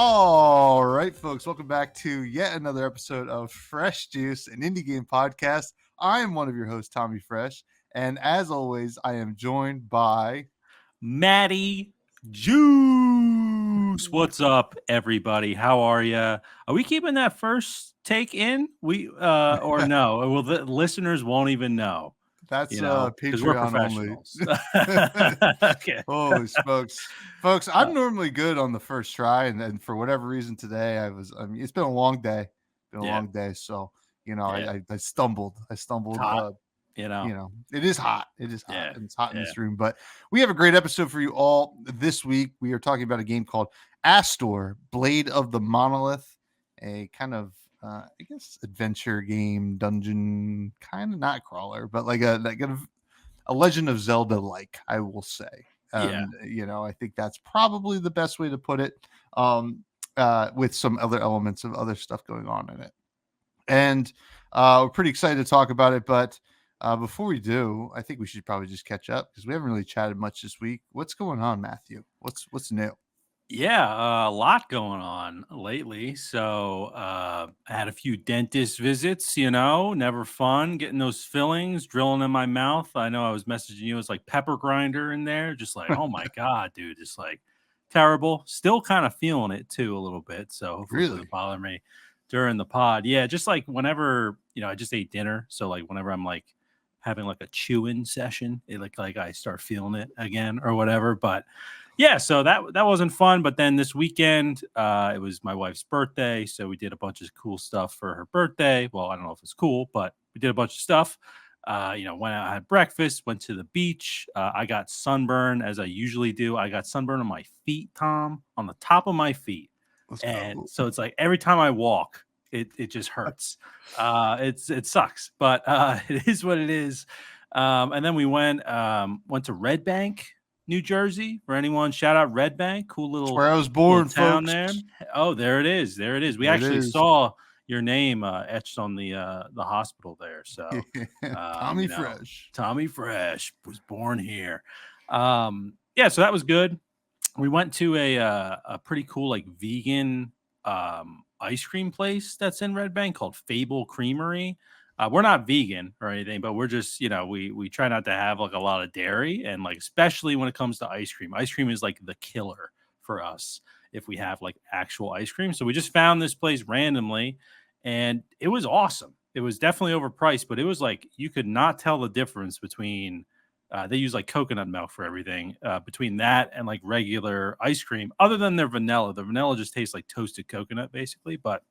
All right, folks, welcome back to yet another episode of Fresh Juice, an indie game podcast. I am one of your hosts, Tommy Fresh, and as always, I am joined by Maddie Juice. What's up, everybody? How are you? Are we keeping that first take in? Or no? Well, the listeners won't even know. that's Because we're Patreon only. professionals. Okay. Oh, folks, I'm normally good on the first try, and then for whatever reason today, it's been a long day, so I stumbled. It's hot, It is hot. It is hot, Yeah, and it's hot in yeah. this room. But we have a great episode for you all this week. We are talking about a game called Astor, Blade of the Monolith, a kind of I guess adventure game, dungeon, kind of not crawler, but like a Legend of Zelda like, I will say. Yeah. I think that's probably the best way to put it. With some other elements of other stuff going on in it, and we're pretty excited to talk about it. But before we do, I think we should probably just catch up because we haven't really chatted much this week. What's going on, Matthew? What's new? Yeah, a lot going on lately. So I had a few dentist visits, never fun getting those fillings drilling in my mouth. I know I was messaging you, it's like pepper grinder in there, just like, oh my God, dude, just like terrible. Still kind of feeling it too a little bit. So hopefully it Really? doesn't bother me during the pod. Yeah, just like whenever, I just ate dinner. So like whenever I'm like having like a chewing session, like I start feeling it again or whatever. But yeah, so that wasn't fun. But then this weekend, it was my wife's birthday, so we did a bunch of cool stuff for her birthday. Well, I don't know if it's cool, but we did a bunch of stuff. Went out, had breakfast, went to the beach. I got sunburn as I usually do. I got sunburn on my feet, Tom, on the top of my feet, Let's and go. so it's like every time I walk, it just hurts. It sucks, but it is what it is. And then we went to Red Bank, New Jersey. For anyone, shout out Red Bank, cool That's little where I was born, town folks. there. Oh, there it is. There it is. We There it actually is. saw your name etched on the hospital there. So Tommy Fresh. Tommy Fresh was born here. Yeah, so that was good. We went to a pretty cool like vegan ice cream place that's in Red Bank called Fable Creamery. We're not vegan or anything, but we're just, we try not to have like a lot of dairy, and like especially when it comes to ice cream. Ice cream is like the killer for us if we have like actual ice cream. So we just found this place randomly, and it was awesome. It was definitely overpriced, but it was like you could not tell the difference between they use like coconut milk for everything, between that and like regular ice cream, other than their vanilla. The vanilla just tastes like toasted coconut basically, but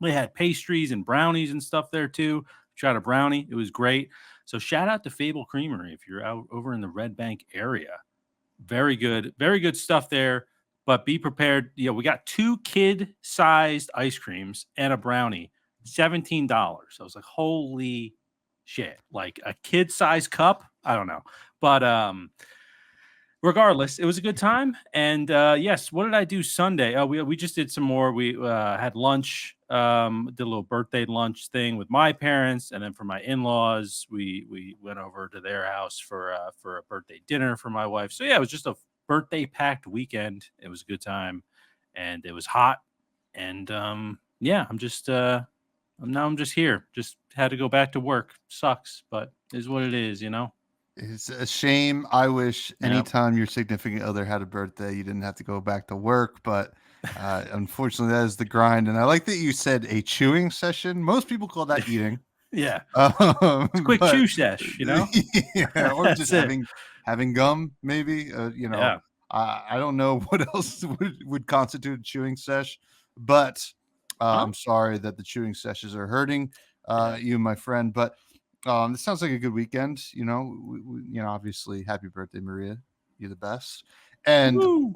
they had pastries and brownies and stuff there too. Tried a brownie. It was great. So shout out to Fable Creamery if you're out over in the Red Bank area. Very good stuff there. But be prepared. We got 2 kid-sized ice creams and a brownie, $17. I was like, holy shit. Like a kid-sized cup? I don't know. But regardless, it was a good time. And yes, what did I do Sunday? Oh, we just did some more. We had lunch, did a little birthday lunch thing with my parents, and then for my in-laws, we went over to their house for a birthday dinner for my wife. So yeah, it was just a birthday packed weekend. It was a good time, and it was hot. And yeah, I'm just here. Just had to go back to work. Sucks, but is what it is, It's a shame. I wish Yep. anytime your significant other had a birthday, you didn't have to go back to work. But unfortunately, that is the grind. And I like that you said a chewing session. Most people call that eating. Yeah. It's a quick chew sesh, Yeah, or just That's it. having gum, maybe. Yeah. I don't know what else would constitute a chewing sesh, but Huh? I'm sorry that the chewing sessions are hurting you, my friend. But this sounds like a good weekend. Obviously, happy birthday, Maria. You're the best. And Woo.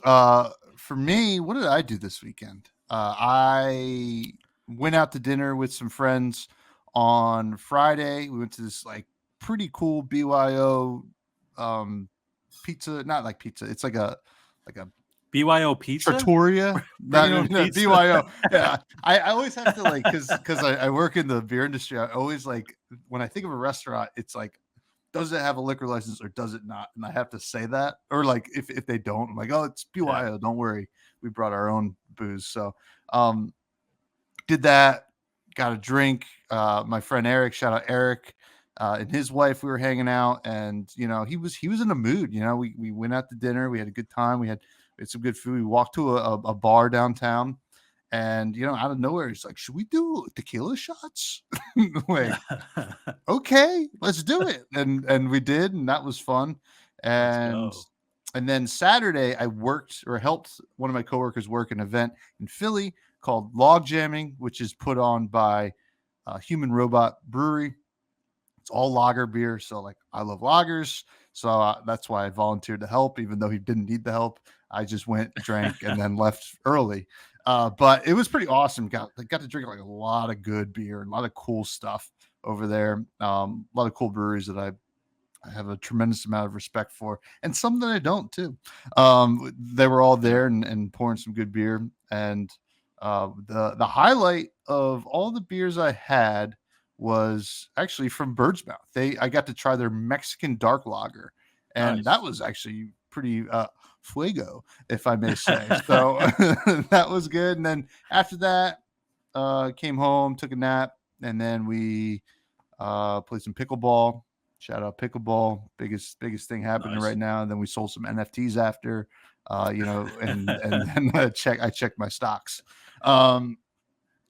for me, what did I do this weekend? I went out to dinner with some friends on Friday. We went to this like pretty cool BYO pizza, not like pizza. It's like a BYO pizza? trattoria. Bring No, pizza? BYO. Yeah, I always have to like because I work in the beer industry. I always like when I think of a restaurant, it's like does it have a liquor license or does it not? And I have to say that, or like if they don't, I'm like, oh, it's BYO. Don't worry, we brought our own booze. So um, did that, got a drink. My friend Eric, shout out Eric, and his wife, we were hanging out, and he was in a mood. We went out to dinner, we had a good time, we had some good food. We walked to a bar downtown, and out of nowhere, he's like, "Should we do tequila shots?" Like, okay, let's do it, and we did, and that was fun. Let's And go. and then Saturday, I worked or helped one of my coworkers work an event in Philly called Log Jamming, which is put on by Human Robot Brewery. It's all lager beer, so like I love lagers, so that's why I volunteered to help, even though he didn't need the help. I just went, drank, and then left early. But it was pretty awesome. Got to drink like a lot of good beer and a lot of cool stuff over there. A lot of cool breweries that I have a tremendous amount of respect for, and some that I don't too. They were all there and pouring some good beer. And the highlight of all the beers I had was actually from Bird's Mouth. I got to try their Mexican dark lager, and that Nice. was actually pretty fuego, if I may say. So that was good. And then after that, came home, took a nap, and then we played some pickleball. Shout out pickleball, biggest thing happening Nice. right now. And then we sold some NFTs after, and then I checked my stocks.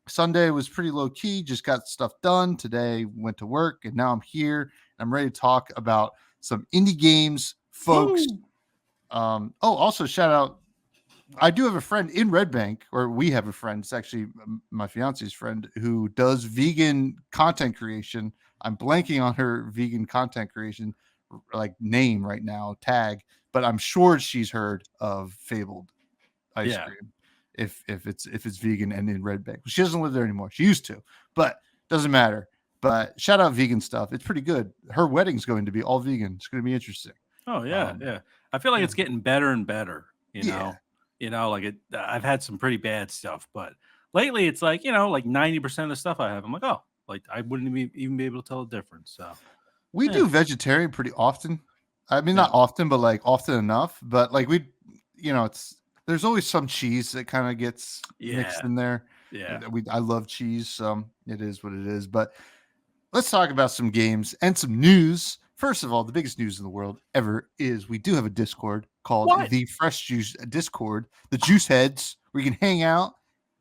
Sunday was pretty low key, just got stuff done. Today went to work, and now I'm here. I'm ready to talk about some indie games, folks. Woo! Also shout out. I do have a friend in Red Bank, or we have a friend. It's actually my fiance's friend who does vegan content creation. I'm blanking on her vegan content creation like name right now, tag, but I'm sure she's heard of Fabled ice Yeah. cream. If it's vegan and in Red Bank, she doesn't live there anymore. She used to, but doesn't matter. But shout out vegan stuff. It's pretty good. Her wedding's going to be all vegan. It's going to be interesting. Oh yeah, Um, yeah. I feel like yeah, it's getting better and better. yeah. Like it. I've had some pretty bad stuff, but lately it's like like 90% of the stuff I have, I'm like, oh, like I wouldn't even be able to tell the difference. So We yeah, do vegetarian pretty often. I mean, yeah, not often, but like often enough. But like it's there's always some cheese that kind of gets mixed yeah, in there. yeah, I love cheese, so it is what it is. But let's talk about some games and some news. First of all, the biggest news in the world ever is we do have a Discord called what? the Fresh Juice Discord, the Juice Heads, where you can hang out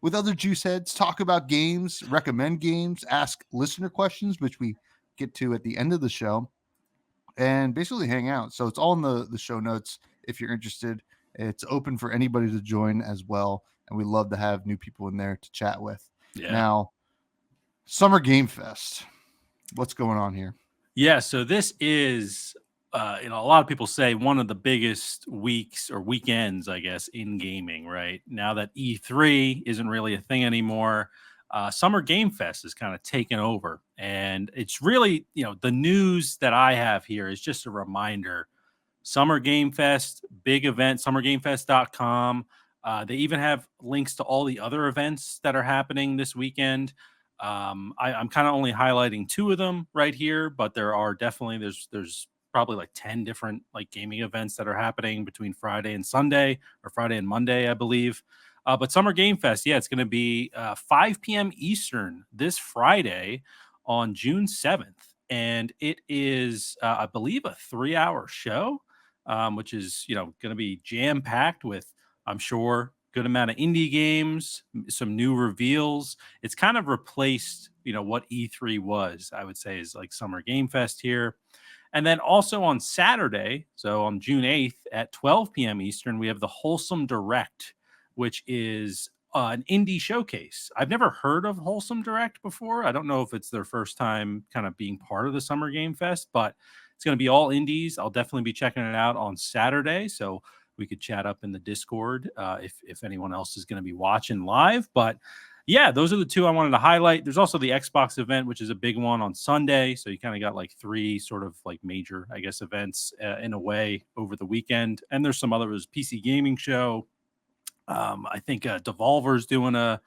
with other juice heads, talk about games, recommend games, ask listener questions, which we get to at the end of the show, and basically hang out. So it's all in the show notes if you're interested. It's open for anybody to join as well, and we love to have new people in there to chat with. Yeah. Now, Summer Game Fest. What's going on here? Yeah, so this is, a lot of people say one of the biggest weeks or weekends, I guess, in gaming. Right now that E3 isn't really a thing anymore, Summer Game Fest is kind of taken over, and it's really, the news that I have here is just a reminder. Summer Game Fest, big event, summergamefest.com. They even have links to all the other events that are happening this weekend. I'm kind of only highlighting two of them right here, but there are definitely there's probably like 10 different like gaming events that are happening between Friday and Sunday, or Friday and Monday, I believe. But Summer Game Fest, yeah, it's going to be 5 p.m. Eastern this Friday on June 7th. And it is, I believe, a 3-hour show, which is, going to be jam packed with, I'm sure, good amount of indie games, some new reveals. It's kind of replaced, what E3 was, I would say, is like Summer Game Fest here. And then also on Saturday, so on June 8th at 12 p.m. Eastern, we have the Wholesome Direct, which is an indie showcase. I've never heard of Wholesome Direct before. I don't know if it's their first time kind of being part of the Summer Game Fest, but it's going to be all indies. I'll definitely be checking it out on Saturday. So we could chat up in the Discord if anyone else is going to be watching live. But yeah, those are the two I wanted to highlight. There's also the Xbox event, which is a big one on Sunday. So you kind of got like three sort of like major, I guess, events in a way over the weekend. And there's some others, PC gaming show. I think Devolver's doing a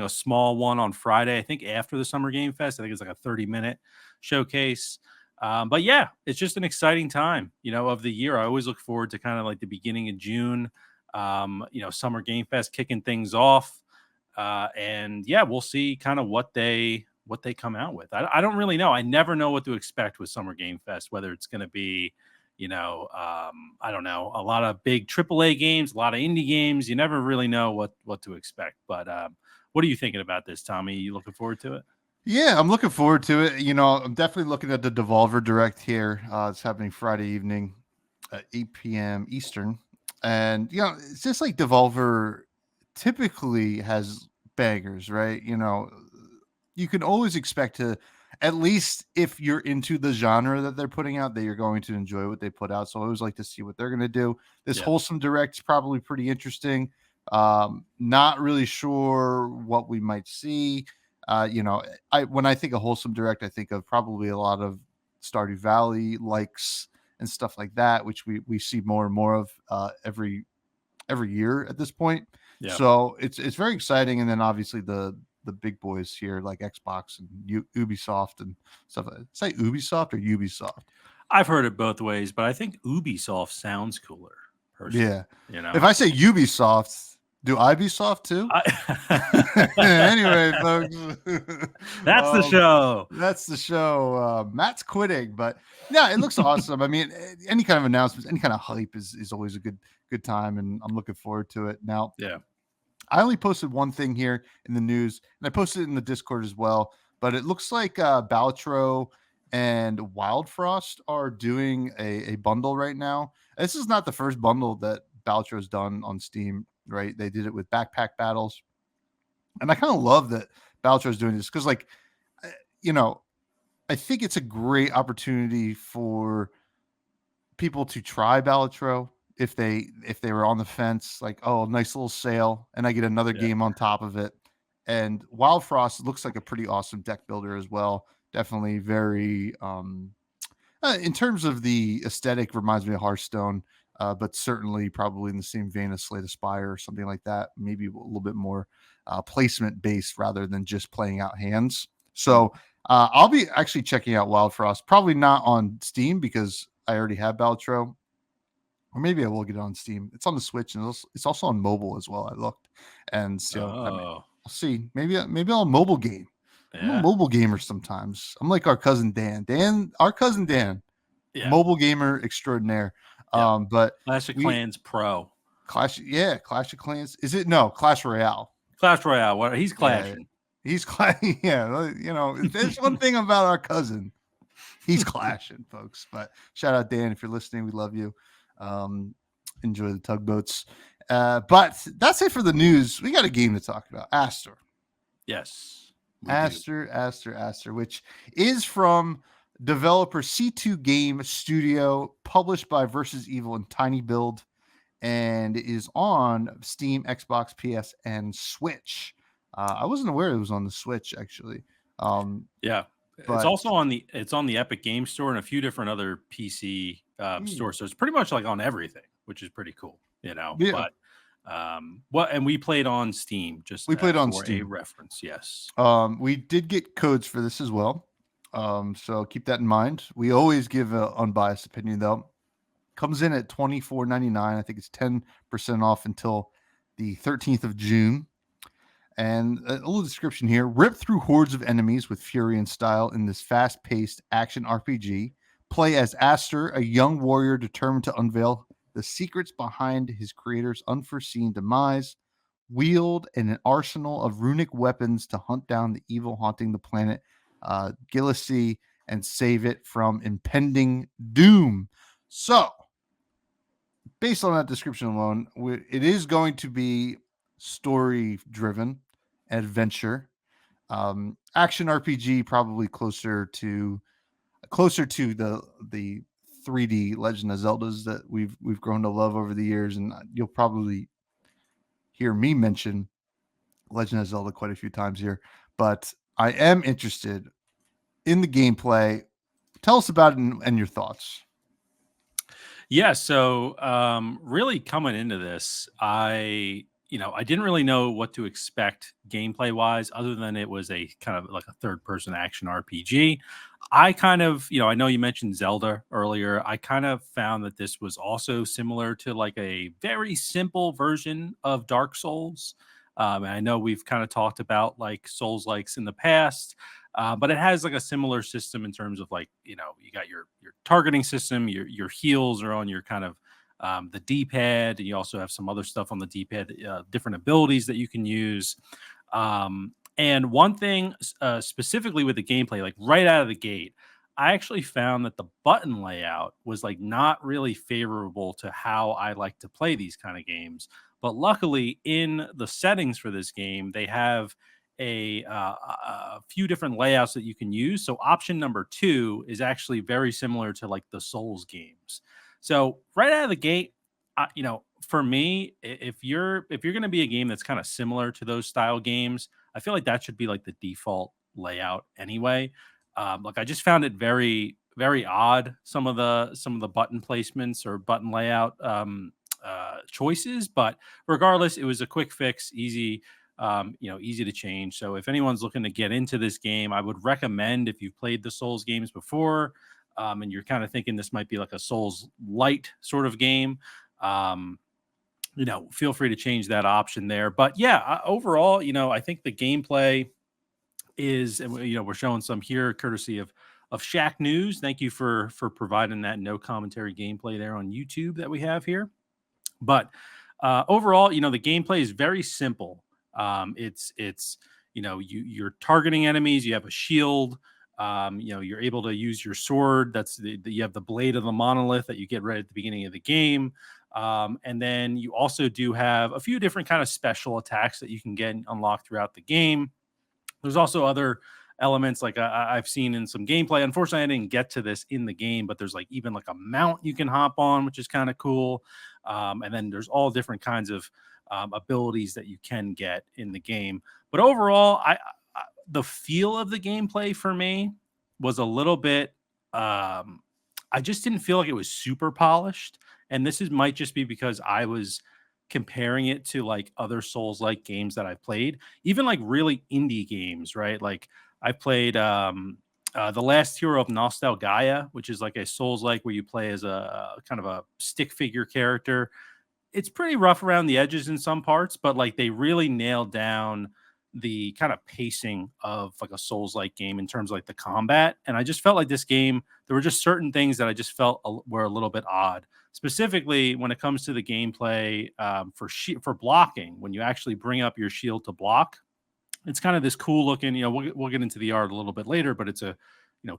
small one on Friday. I think after the Summer Game Fest. I think it's like a 30-minute showcase. But yeah, it's just an exciting time, of the year. I always look forward to kind of like the beginning of June, Summer Game Fest kicking things off. And yeah, we'll see kind of what they come out with. I don't really know. I never know what to expect with Summer Game Fest, whether it's going to be, I don't know, a lot of big AAA games, a lot of indie games. You never really know what to expect. But what are you thinking about this, Tommy? You looking forward to it? Yeah, I'm looking forward to it. I'm definitely looking at the Devolver Direct here. It's happening Friday evening at 8 p.m. Eastern. And, it's just like Devolver typically has bangers, right? You can always expect to, at least if you're into the genre that they're putting out, that you're going to enjoy what they put out. So I always like to see what they're going to do. This Yeah. Wholesome Direct is probably pretty interesting. Not really sure what we might see. When I think of Wholesome Direct, I think of probably a lot of Stardew Valley likes and stuff like that, which we see more and more of every year at this point. Yeah. So it's very exciting, and then obviously the big boys here like Xbox and Ubisoft and stuff. Say Ubisoft or Ubisoft. I've heard it both ways, but I think Ubisoft sounds cooler. Personally, Yeah. If I say Ubisoft, do I be soft too? Anyway, folks, that's the show. That's the show. Matt's quitting, but yeah, it looks awesome. I mean, any kind of announcements, any kind of hype is always a good time, and I'm looking forward to it. Now, yeah, I only posted one thing here in the news, and I posted it in the Discord as well. But it looks like Baltro and Wildfrost are doing a bundle right now. This is not the first bundle that Baltro's done on Steam, right? They did it with Backpack Battles, and I kind of love that Baltro's doing this because, like, I think it's a great opportunity for people to try Baltro if they were on the fence, like, oh, nice little sale, and I get another game on top of it. And Wild Frost looks like a pretty awesome deck builder as well. Definitely very in terms of the aesthetic, reminds me of Hearthstone, but certainly probably in the same vein as Slay the Spire or something like that. Maybe a little bit more placement based rather than just playing out hands. So I'll be actually checking out Wild Frost. Probably not on Steam because I already have Baltro. Or maybe I will get it on Steam. It's on the Switch and it's also on mobile as well. I looked, and so I'll see. Maybe I'll mobile game. Yeah. I'm a mobile gamer sometimes. I'm like our cousin Dan. Our cousin Dan, mobile gamer extraordinaire. But Clash of Clans Pro. Clash of Clans. Is it no Clash Royale? Clash Royale. What he's clashing. Yeah, he's clashing. Yeah, there's one thing about our cousin. He's clashing, folks. But shout out Dan if you're listening. We love you. Enjoy the tugboats. But that's it for the news. We got a game to talk about. Astor. Yes. Astor, which is from developer C2 Game Studio, published by Versus Evil and Tiny Build, and it is on Steam, Xbox, PS, and Switch. I wasn't aware it was on the Switch, actually. Yeah. But it's also on the Epic Game Store and a few different other PC stores. So it's pretty much like on everything, which is pretty cool, Yeah. But and we played on Steam. We played on Steam. A reference, yes. We did get codes for this as well. So keep that in mind. We always give an unbiased opinion, though. Comes in at $24.99. I think it's 10% off until the 13th of June. And a little description here. Rip through hordes of enemies with fury and style in this fast-paced action RPG. Play as Astor, a young warrior determined to unveil the secrets behind his creator's unforeseen demise. Wield an arsenal of runic weapons to hunt down the evil haunting the planet Gillisea and save it from impending doom. So, based on that description alone, it is going to be story-driven adventure, action RPG, probably closer to the 3D Legend of Zeldas that we've grown to love over the years, and you'll probably hear me mention Legend of Zelda quite a few times here. But I am interested in the gameplay. Tell us about it and your thoughts. Yeah, so really coming into this, I didn't really know what to expect gameplay wise, other than it was a kind of like a third person action RPG. I kind of, I know you mentioned Zelda earlier. I kind of found that this was also similar to like a very simple version of Dark Souls. And I know we've kind of talked about like Souls likes in the past, but it has like a similar system in terms of like, you got your targeting system, your heals are on your kind of the D-pad, and you also have some other stuff on the D-pad, different abilities that you can use. And one thing specifically with the gameplay, like right out of the gate, I actually found that the button layout was like not really favorable to how I like to play these kind of games. But luckily, in the settings for this game, they have a few different layouts that you can use. So option number two is actually very similar to like the Souls games. So right out of the gate, for me, if you're going to be a game that's kind of similar to those style games, I feel like that should be like the default layout anyway. Like I just found it very, very odd, some of the button placements or button layout choices. But regardless, it was a quick fix, easy, easy to change. So if anyone's looking to get into this game, I would recommend, if you've played the Souls games before, and you're kind of thinking this might be like a Souls light sort of game. Um, feel free to change that option there. But yeah, overall, I think the gameplay is, and we're showing some here courtesy of Shack News. Thank you for providing that no commentary gameplay there on YouTube that we have here. But overall, the gameplay is very simple. It's you're targeting enemies. You have a shield. You're able to use your sword. You have the blade of the monolith that you get right at the beginning of the game. And then you also do have a few different kind of special attacks that you can get unlocked throughout the game. There's also other elements like I've seen in some gameplay. Unfortunately, I didn't get to this in the game, but there's like even like a mount you can hop on, which is kind of cool. And then there's all different kinds of abilities that you can get in the game. But overall, the feel of the gameplay for me was a little bit. I just didn't feel like it was super polished, and might just be because I was comparing it to like other Souls like games that I've played, even like really indie games, right? Like I played the Last Hero of Nostalgaia, which is like a Souls like where you play as a kind of a stick figure character. It's pretty rough around the edges in some parts, but like they really nailed down the kind of pacing of like a Souls like game in terms of like the combat. And I just felt like this game, there were just certain things that I just felt were a little bit odd, specifically when it comes to the gameplay for blocking. When you actually bring up your shield to block, it's kind of this cool looking, we'll get into the art a little bit later, but it's a,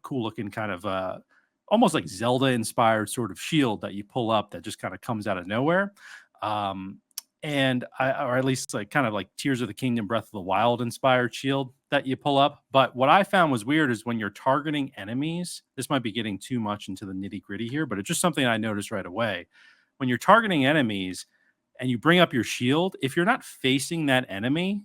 cool looking kind of almost like Zelda inspired sort of shield that you pull up that just kind of comes out of nowhere. Um, or at least like kind of like Tears of the Kingdom, Breath of the Wild inspired shield that you pull up. But what I found was weird is when you're targeting enemies, this might be getting too much into the nitty gritty here, but it's just something I noticed right away. When you're targeting enemies and you bring up your shield, if you're not facing that enemy,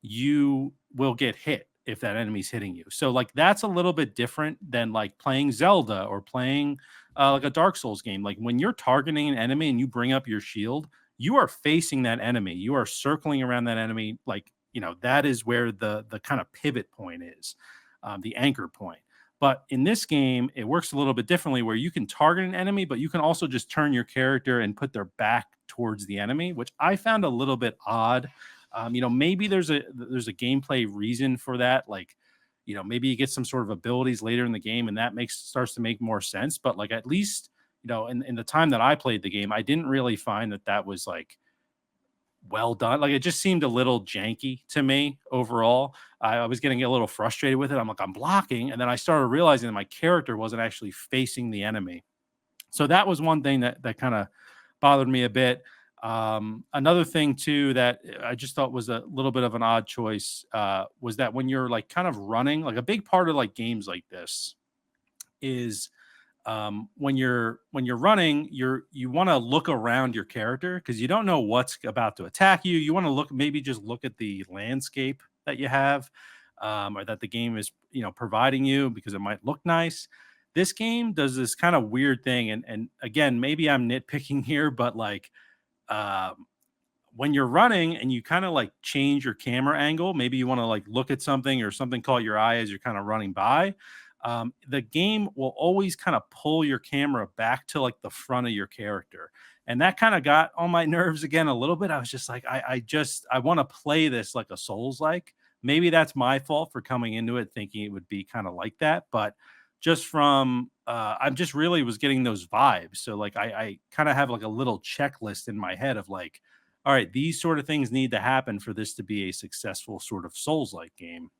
you will get hit if that enemy's hitting you. So like that's a little bit different than like playing Zelda or playing like a Dark Souls game. Like when you're targeting an enemy and you bring up your shield, you are facing that enemy. You are circling around that enemy. Like, that is where the kind of pivot point is, the anchor point. But in this game, it works a little bit differently where you can target an enemy, but you can also just turn your character and put their back towards the enemy, which I found a little bit odd. Maybe there's a gameplay reason for that. Like, maybe you get some sort of abilities later in the game and that starts to make more sense. But like, at least, in the time that I played the game, I didn't really find that was like well done. Like it just seemed a little janky to me overall. I was getting a little frustrated with it. I'm like, I'm blocking. And then I started realizing that my character wasn't actually facing the enemy. So that was one thing that kind of bothered me a bit. Another thing too that I just thought was a little bit of an odd choice was that when you're like kind of running, like a big part of like games like this is when you're running, you want to look around your character because you don't know what's about to attack you. You want to maybe just look at the landscape that you have, or that the game is providing you because it might look nice. This game does this kind of weird thing, and again, maybe I'm nitpicking here, but like when you're running and you kind of like change your camera angle, maybe you want to like look at something or something caught your eye as you're kind of running by. The game will always kind of pull your camera back to like the front of your character. And that kind of got on my nerves again a little bit. I was just like, I want to play this like a Souls like. Maybe that's my fault for coming into it thinking it would be kind of like that. But just from I'm just really was getting those vibes. So like I kind of have like a little checklist in my head of like, all right, these sort of things need to happen for this to be a successful sort of Souls like game.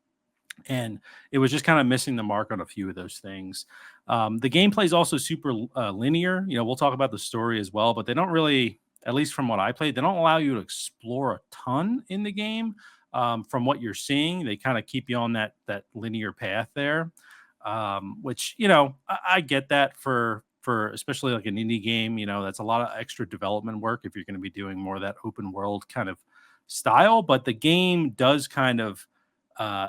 And it was just kind of missing the mark on a few of those things. The gameplay is also super linear. You know, we'll talk about the story as well, but they don't really, at least from what I played, they don't allow you to explore a ton in the game. From what you're seeing, they kind of keep you on that linear path there, which you know I get that for especially like an indie game. You know, that's a lot of extra development work if you're going to be doing more of that open world kind of style. But the game does kind of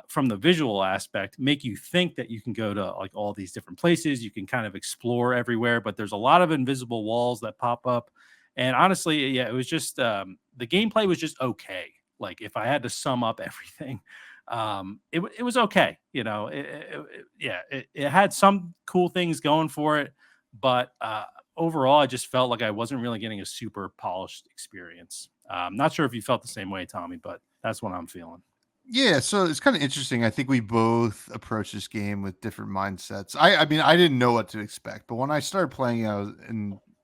from the visual aspect, make you think that you can go to like all these different places. You can kind of explore everywhere, but there's a lot of invisible walls that pop up. And honestly, yeah, it was just the gameplay was just okay. Like if I had to sum up everything, it was okay. You know, it had some cool things going for it, but overall, I just felt like I wasn't really getting a super polished experience. Not sure if you felt the same way, Tommy, but that's what I'm feeling. Yeah, so it's kind of interesting. I think we both approach this game with different mindsets. I mean, I didn't know what to expect, but when I started playing, I was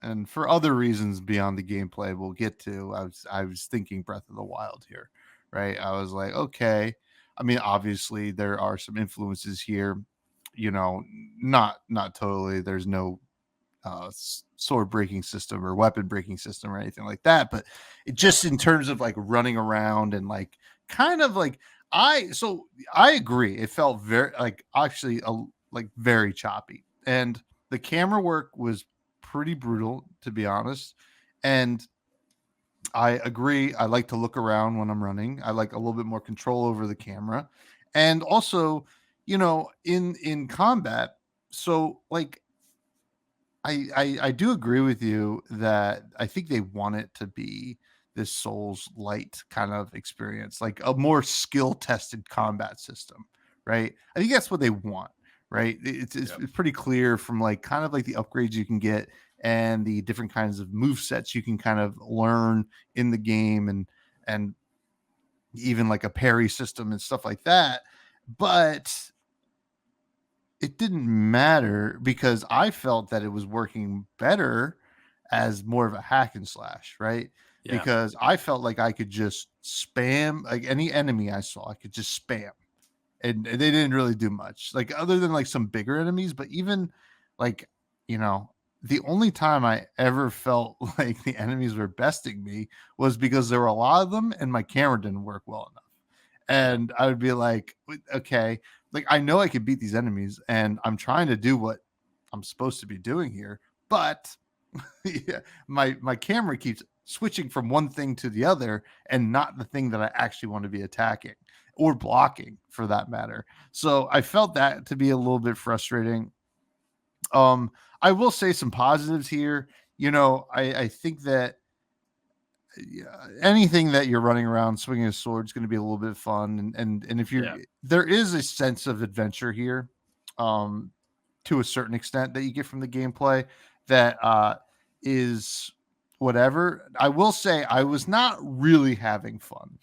and for other reasons beyond the gameplay we'll get to, I was thinking Breath of the Wild here, right? I was like, okay. I mean, obviously there are some influences here, you know, not totally. There's no sword breaking system or weapon breaking system or anything like that, but it just in terms of like running around and like kind of like I agree, it felt very like actually like very choppy, and the camera work was pretty brutal, to be honest. And I agree, I like to look around when I'm running. I like a little bit more control over the camera. And also, you know, in combat, so like I do agree with you that I think they want it to be this Souls light kind of experience, like a more skill tested combat system, right? I think that's what they want, right? Yep. It's pretty clear from like kind of like the upgrades you can get and the different kinds of move sets you can kind of learn in the game, and even like a parry system and stuff like that. But it didn't matter because I felt that it was working better as more of a hack and slash, right? Yeah. Because I felt like I could just spam like any enemy I saw, I could just spam. And they didn't really do much. Like other than like some bigger enemies, but even like, you know, the only time I ever felt like the enemies were besting me was because there were a lot of them and my camera didn't work well enough. Yeah. And I would be like, okay, like I know I could beat these enemies and I'm trying to do what I'm supposed to be doing here, but yeah, my camera keeps switching from one thing to the other and not the thing that I actually want to be attacking or blocking for that matter. So I felt that to be a little bit frustrating. I will say some positives here. You know, I think that yeah, anything that you're running around swinging a sword is going to be a little bit fun, and if you're Yeah. there is a sense of adventure here, um to a certain extent that you get from the gameplay that is whatever. I will say I was not really having fun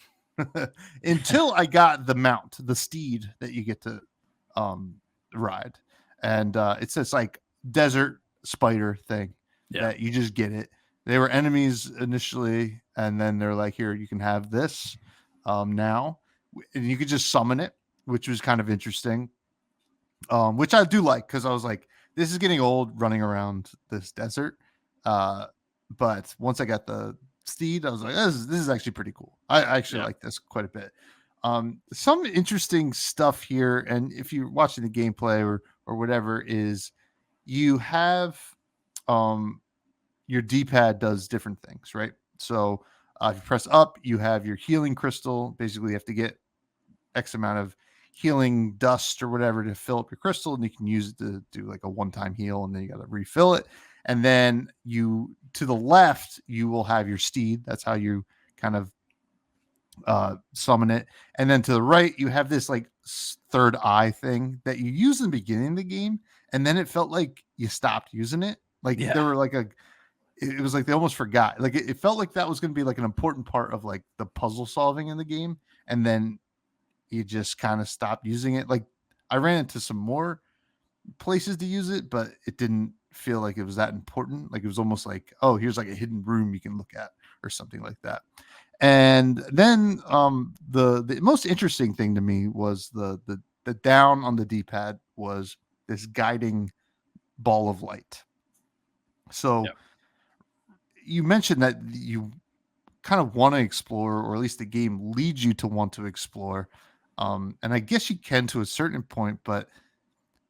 until I got the mount, the steed that you get to um ride. And it's this like desert spider thing Yeah. that you just get it. They were enemies initially, and then they're like, here, you can have this now. And you could just summon it, which was kind of interesting. Which I do like because I was like, this is getting old running around this desert. Uh, but once I got the steed, I was like, this is actually pretty cool. I actually Yeah. like this quite a bit. Some interesting stuff here, and if you're watching the gameplay or whatever, is you have um your D-pad does different things, right? So if you press up, you have your healing crystal. Basically, you have to get X amount of healing dust or whatever to fill up your crystal, and you can use it to do like a one-time heal, and then you got to refill it. And then you to the left, you will have your steed. That's how you kind of summon it. And then to the right, you have this like third eye thing that you use in the beginning of the game, and then it felt like you stopped using it. Like Yeah. there were like it was like they almost forgot. Like it felt like that was going to be like an important part of like the puzzle solving in the game, and then you just kind of stopped using it. Like I ran into some more places to use it, but it didn't feel like it was that important. Like it was almost like, oh, here's like a hidden room you can look at or something like that. And then the most interesting thing to me was the down on the D-pad was this guiding ball of light. So Yep. you mentioned that you kind of want to explore, or at least the game leads you to want to explore. And I guess you can to a certain point, but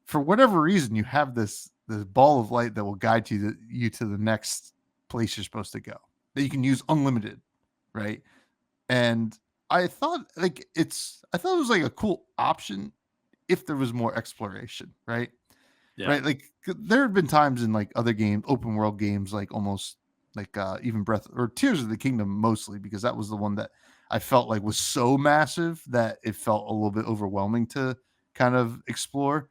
for whatever reason, you have this ball of light that will guide you to the next place you're supposed to go that you can use unlimited, right? And I thought it was like a cool option if there was more exploration, right? Yeah. Right? Like there have been times in like other games, open world games, like almost like even Breath or Tears of the Kingdom, mostly because that was the one that I felt like was so massive that it felt a little bit overwhelming to kind of explore.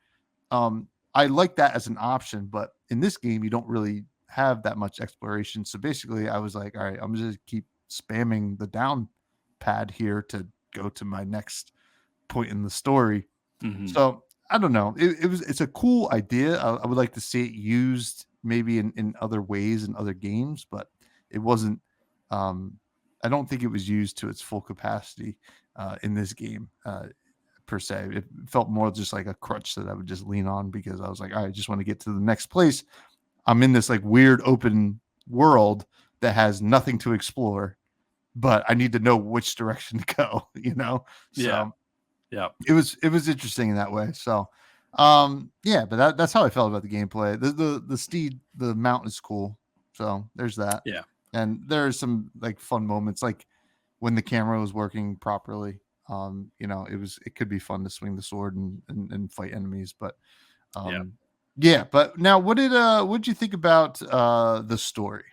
I like that as an option, but in this game, you don't really have that much exploration. So basically, I was like, all right, I'm just keep spamming the down pad here to go to my next point in the story. Hmm. So I don't know. It's a cool idea. I would like to see it used maybe in other ways in other games, but it wasn't. Um, I don't think it was used to its full capacity in this game per se. It felt more just like a crutch that I would just lean on because I was like, I just want to get to the next place. I'm in this like weird open world that has nothing to explore, but I need to know which direction to go. Yeah. So Yeah. it was interesting in that way. So yeah, but that's how I felt about the gameplay. The steed, the mount is cool. So there's that. Yeah. And there's some like fun moments like when the camera was working properly. It could be fun to swing the sword and fight enemies, but Yeah. um yeah, but now what did you think about the story?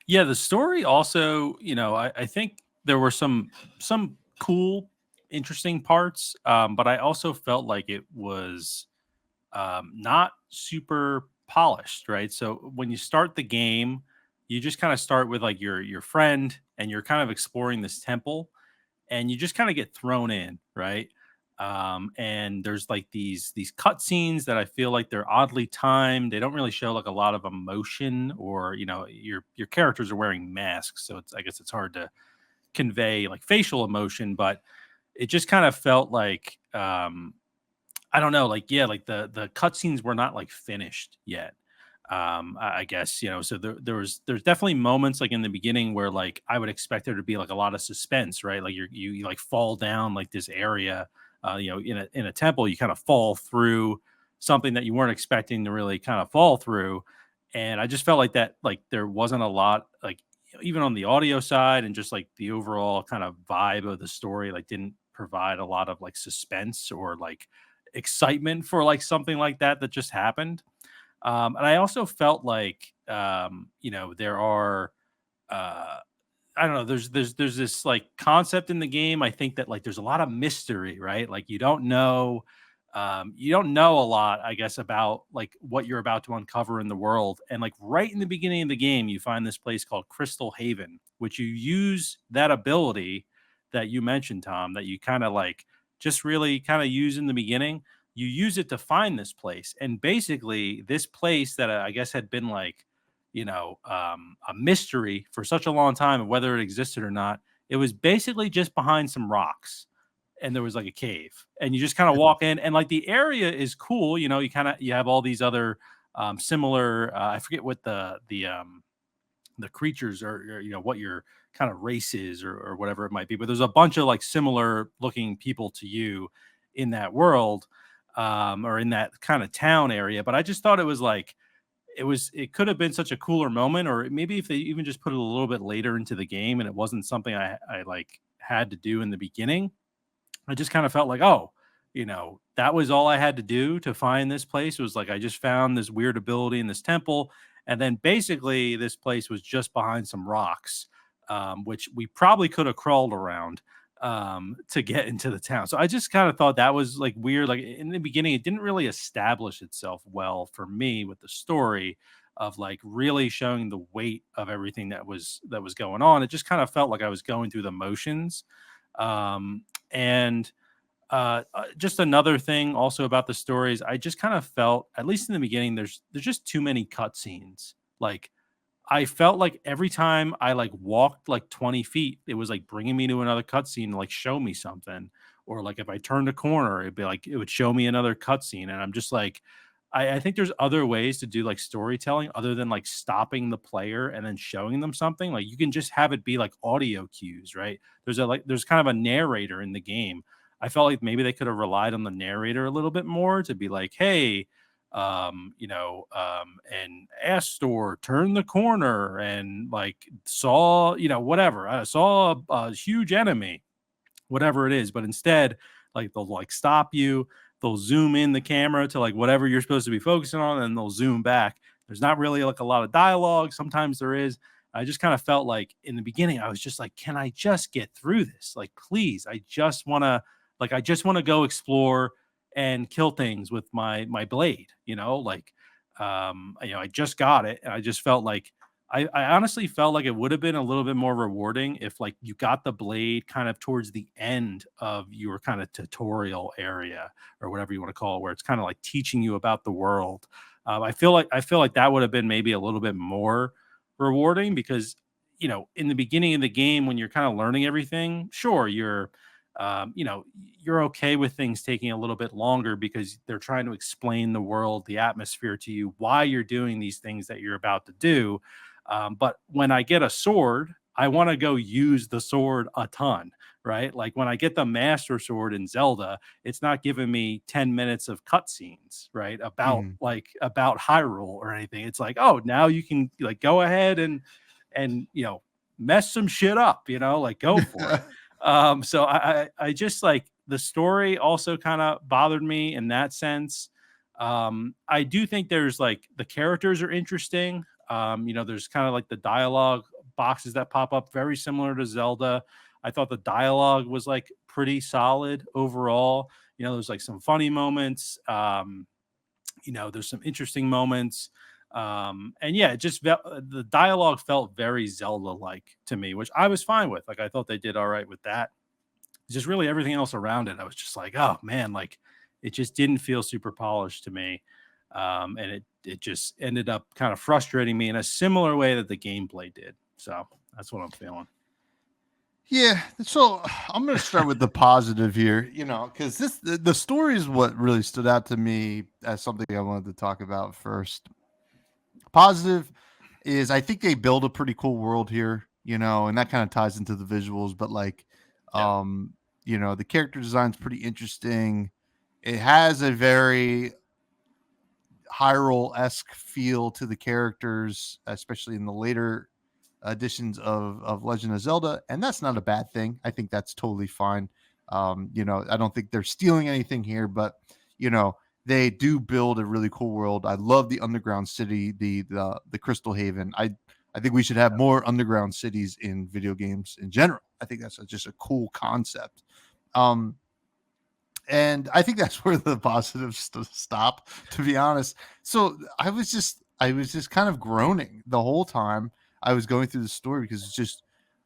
Yeah, the story also, I think there were some cool, interesting parts, but I also felt like it was not super polished, right? So when you start the game, you just kind of start with like your friend, and you're kind of exploring this temple, and you just kind of get thrown in, right? And there's like these cut scenes that I feel like they're oddly timed. They don't really show like a lot of emotion, or your characters are wearing masks, so I guess it's hard to convey like facial emotion, but it just kind of felt like I don't know, like yeah, like the cutscenes were not like finished yet. I guess so there's definitely moments like in the beginning where like I would expect there to be like a lot of suspense, right? Like you like fall down like this area, in a temple, you kind of fall through something that you weren't expecting to really kind of fall through, and I just felt like that like there wasn't a lot like even on the audio side, and just like the overall kind of vibe of the story like didn't provide a lot of like suspense or like excitement for like something like that just happened. And I also felt like, there are, uh, I don't know, there's this like concept in the game. I think that like there's a lot of mystery, right? Like you don't know a lot, I guess, about like what you're about to uncover in the world. And like right in the beginning of the game, you find this place called Crystal Haven, which you use that ability that you mentioned, Tom, that you kind of like just really kind of use in the beginning. You use it to find this place. And basically, this place that I guess had been like, a mystery for such a long time of whether it existed or not, it was basically just behind some rocks, and there was like a cave, and you just kind of walk in, and like the area is cool. You have all these other similar, I forget what the creatures are, or what your kind of race is, or whatever it might be, but there's a bunch of like similar looking people to you in that world, or in that kind of town area. But I just thought it was like it could have been such a cooler moment, or maybe if they even just put it a little bit later into the game and it wasn't something I like had to do in the beginning. I just kind of felt like, oh, that was all I had to do to find this place. It was like I just found this weird ability in this temple, and then basically this place was just behind some rocks, which we probably could have crawled around. to get into the town. So I just kind of thought that was like weird. Like in the beginning, it didn't really establish itself well for me with the story of like really showing the weight of everything that was going on. It just kind of felt like I was going through the motions. And just another thing also about the stories, I just kind of felt, at least in the beginning, there's just too many cutscenes. Like I felt like every time I like walked like 20 feet, it was like bringing me to another cutscene to like show me something. Or like if I turned a corner, it'd be like it would show me another cutscene. And I'm just like, I think there's other ways to do like storytelling other than like stopping the player and then showing them something. Like you can just have it be like audio cues, right? There's kind of a narrator in the game. I felt like maybe they could have relied on the narrator a little bit more to be like, hey, and Astor turned the corner and like saw, whatever. I saw a huge enemy, whatever it is. But instead, like they'll like stop you, they'll zoom in the camera to like whatever you're supposed to be focusing on, and they'll zoom back. There's not really like a lot of dialogue. Sometimes there is. I just kind of felt like in the beginning, I was just like, can I just get through this? Like, please, I just want to go explore and kill things with my blade, I just got it. And I just felt like I honestly felt like it would have been a little bit more rewarding if like you got the blade kind of towards the end of your kind of tutorial area or whatever you want to call it, where it's kind of like teaching you about the world. I feel like that would have been maybe a little bit more rewarding because in the beginning of the game when you're kind of learning everything, sure you're okay with things taking a little bit longer because they're trying to explain the world, the atmosphere to you, why you're doing these things that you're about to do. But when I get a sword, I want to go use the sword a ton, right? Like when I get the Master Sword in Zelda, it's not giving me 10 minutes of cutscenes, right? About Hyrule or anything. It's like, oh, now you can like go ahead and mess some shit up, like go for it. So I just like the story also kind of bothered me in that sense. I do think there's like the characters are interesting. There's kind of like the dialogue boxes that pop up, very similar to Zelda. I thought the dialogue was like pretty solid overall. There's like some funny moments. There's some interesting moments. And yeah, the dialogue felt very Zelda like to me, which I was fine with. Like I thought they did all right with that. Just really everything else around it, I was just like, oh man, like it just didn't feel super polished to me. And it just ended up kind of frustrating me in a similar way that the gameplay did. So that's what I'm feeling. Yeah, so I'm going to start with the positive here, because the story is what really stood out to me as something I wanted to talk about first. Positive is I think they build a pretty cool world here, and that kind of ties into the visuals, but like, Yeah. the character design's pretty interesting. It has a very Hyrule-esque feel to the characters, especially in the later editions of Legend of Zelda, and that's not a bad thing. I think that's totally fine. I don't think they're stealing anything here, but you know, they do build a really cool world. I love the underground city, the Crystal Haven. I think we should have more underground cities in video games in general. I think that's just a cool concept. Um, and I think that's where the positives stop, to be honest. So I was just kind of groaning the whole time I was going through the story because it's just,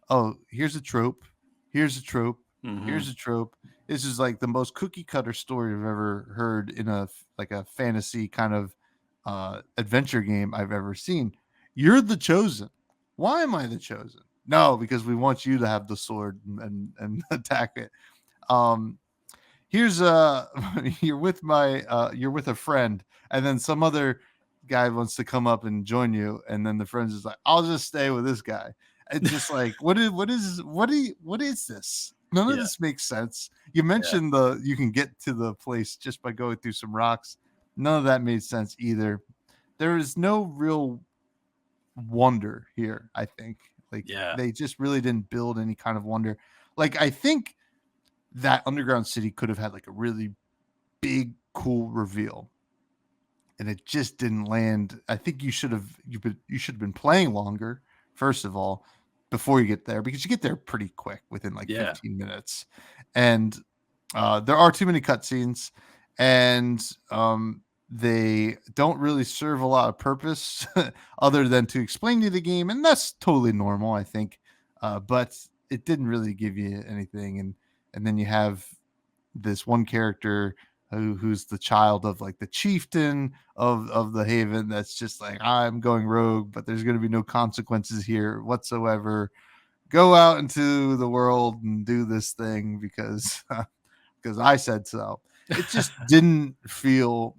oh, here's a trope, here's a trope, Hmm. here's a trope. This is like the most cookie cutter story I've ever heard in a fantasy kind of adventure game I've ever seen. You're the chosen. Why am I the chosen? No, because we want you to have the sword and attack it. Um, here's you're with a friend, and then some other guy wants to come up and join you, and then the friend's just like, I'll just stay with this guy. It's just like, what is this? None of Yeah. this makes sense. You Yeah. mentioned you can get to the place just by going through some rocks. None of that made sense either. There is no real wonder here, I think. Like, Yeah. they just really didn't build any kind of wonder. Like, I think that underground city could have had like a really big, cool reveal, and it just didn't land. I think you should have been playing longer, first of all, before you get there, because you get there pretty quick within like Yeah. 15 minutes. And there are too many cutscenes, and they don't really serve a lot of purpose other than to explain you the game, and that's totally normal, I think. But it didn't really give you anything, and then you have this one character who's the child of like the chieftain of the haven, that's just like, I'm going rogue, but there's going to be no consequences here whatsoever. Go out into the world and do this thing because because I said so. It just didn't feel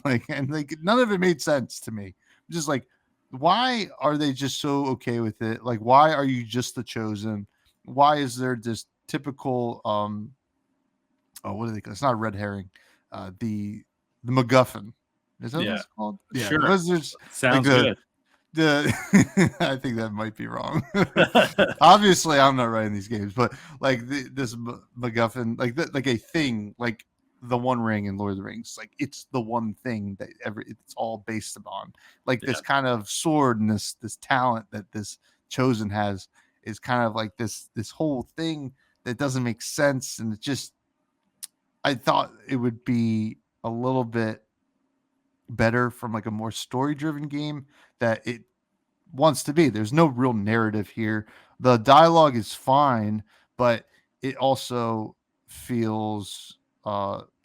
like, and like none of it made sense to me. Just like, why are they just so okay with it? Like, why are you just the chosen? Why is there this typical oh, what do they call it? It's not a red herring. The MacGuffin. Is that what Yeah. it's called? Yeah. Sure. Was there's like Sounds good. the I think that might be wrong. Obviously, I'm not writing these games, but like this MacGuffin, like a thing, like the One Ring in Lord of the Rings, like it's the one thing that it's all based upon. Like Yeah. this kind of sword and this talent that this chosen has is kind of like this whole thing that doesn't make sense, and it just, I thought it would be a little bit better from like a more story driven game that it wants to be. There's no real narrative here. The dialogue is fine, but it also feels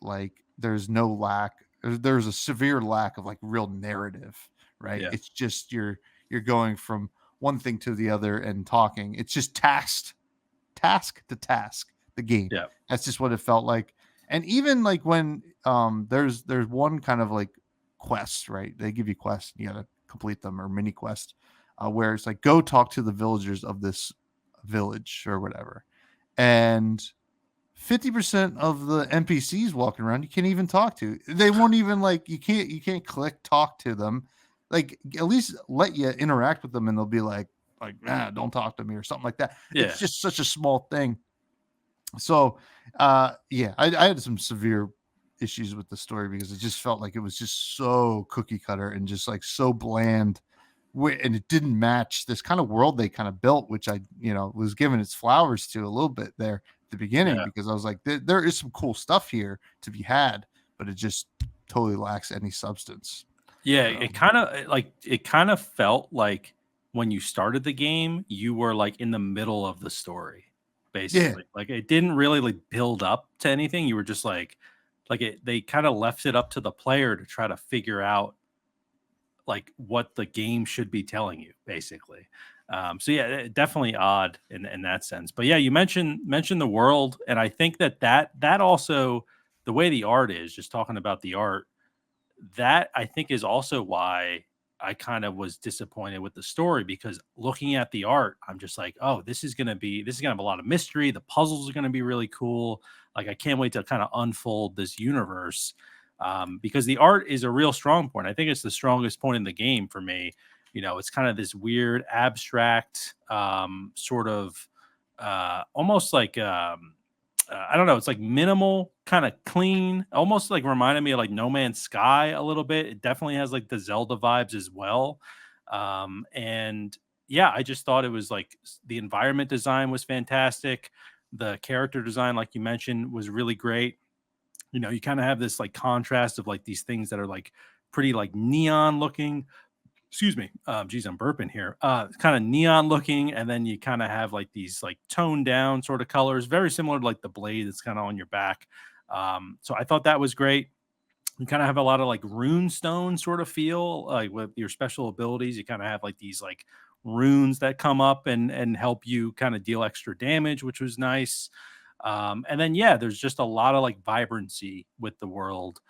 like there's no lack. There's a severe lack of like real narrative, right? Yeah. It's just you're going from one thing to the other and talking. It's just task to task, the game. Yeah. That's just what it felt like. And even like when there's one kind of like quest, right? They give you quests, you gotta complete them, or mini quest, where it's like, go talk to the villagers of this village or whatever. And 50% of the NPCs walking around you can't even talk to. They won't even like, you can't click talk to them. Like, at least let you interact with them, and they'll be like, nah, don't talk to me or something like that. Yeah. It's just such a small thing. So yeah, I had some severe issues with the story because it just felt like it was just so cookie cutter and just like so bland, and it didn't match this kind of world they kind of built, which I, was giving its flowers to a little bit there at the beginning, Yeah. because I was like, there is some cool stuff here to be had, but it just totally lacks any substance. Yeah, So, it kind of felt like when you started the game, you were like in the middle of the story, yeah, basically. Like it didn't really like build up to anything. You were just they kind of left it up to the player to try to figure out like what the game should be telling you, basically. So yeah, definitely odd in that sense. But yeah, you mentioned the world, and I think that also, the way the art is, just talking about the art, that I think is also why I kind of was disappointed with the story, because looking at the art, I'm just like, oh, this is gonna have a lot of mystery. The puzzles are gonna be really cool. Like I can't wait to kind of unfold this universe, because the art is a real strong point. I think it's the strongest point in the game for me. It's kind of this weird, abstract, sort of, almost like I don't know. It's like minimal, kind of clean, almost like reminded me of like No Man's Sky a little bit. It definitely has like the Zelda vibes as well. And yeah, I just thought it was like the environment design was fantastic. The character design, like you mentioned, was really great. You kind of have this like contrast of like these things that are like pretty like neon looking. Excuse me. Geez, I'm burping here. Kind of neon looking, and then you kind of have like these like toned down sort of colors, very similar to like the blade that's kind of on your back. So I thought that was great. You kind of have a lot of like rune stone sort of feel, like with your special abilities. You kind of have like these like runes that come up and help you kind of deal extra damage, which was nice. And then yeah, there's just a lot of like vibrancy with the world,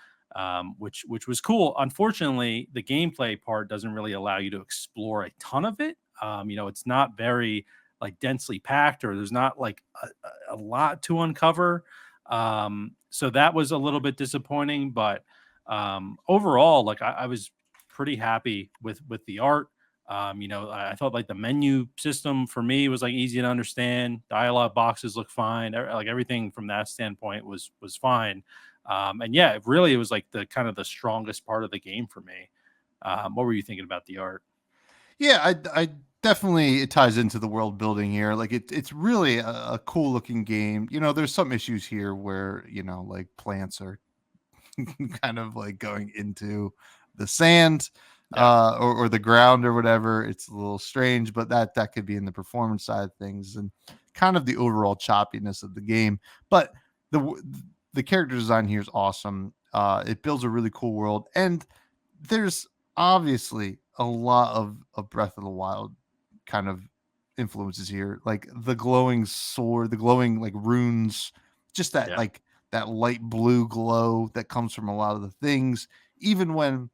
which was cool. Unfortunately, the gameplay part doesn't really allow you to explore a ton of it. It's not very like densely packed, or there's not like a lot to uncover. So that was a little bit disappointing, but overall, like I was pretty happy with the art. I thought like the menu system for me was like easy to understand. Dialogue boxes look fine. Like everything from that standpoint was fine. And yeah, it was like the kind of the strongest part of the game for me. What were you thinking about the art? yeah, I definitely it ties into the world building here. Like it's really a cool looking game. There's some issues here where like plants are kind of like going into the sand, Yeah. or the ground or whatever. It's a little strange, but that could be in the performance side of things and kind of the overall choppiness of the game. But the character design here is awesome. It builds a really cool world, and there's obviously a lot of Breath of the Wild kind of influences here, like the glowing sword, the glowing like runes, just that Yeah. like that light blue glow that comes from a lot of the things. Even when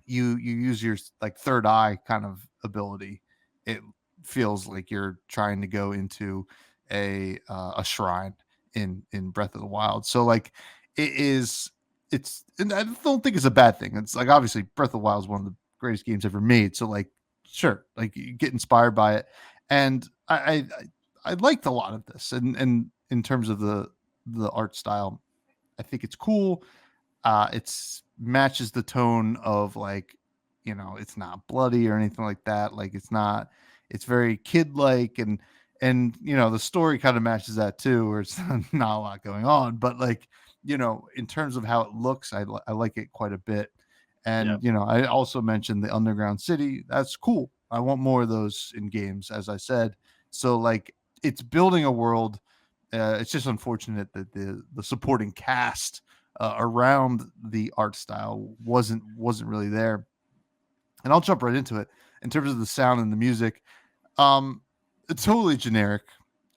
you use your like third eye kind of ability, it feels like you're trying to go into a shrine in Breath of the Wild. So like it is it's and I don't think it's a bad thing. It's like obviously Breath of the Wild is one of the greatest games ever made. So like sure, like you get inspired by it. And I liked a lot of this, and in terms of the art style, I think it's cool. It's matches the tone of like, it's not bloody or anything like that. Like it's very kid like, and the story kind of matches that too, where it's not a lot going on. But like, in terms of how it looks, I like it quite a bit. Yeah. And I also mentioned the underground city. That's cool. I want more of those in games, as I said. So like, it's building a world. It's just unfortunate that the supporting cast around the art style wasn't really there. And I'll jump right into it. In terms of the sound and the music, it's totally generic.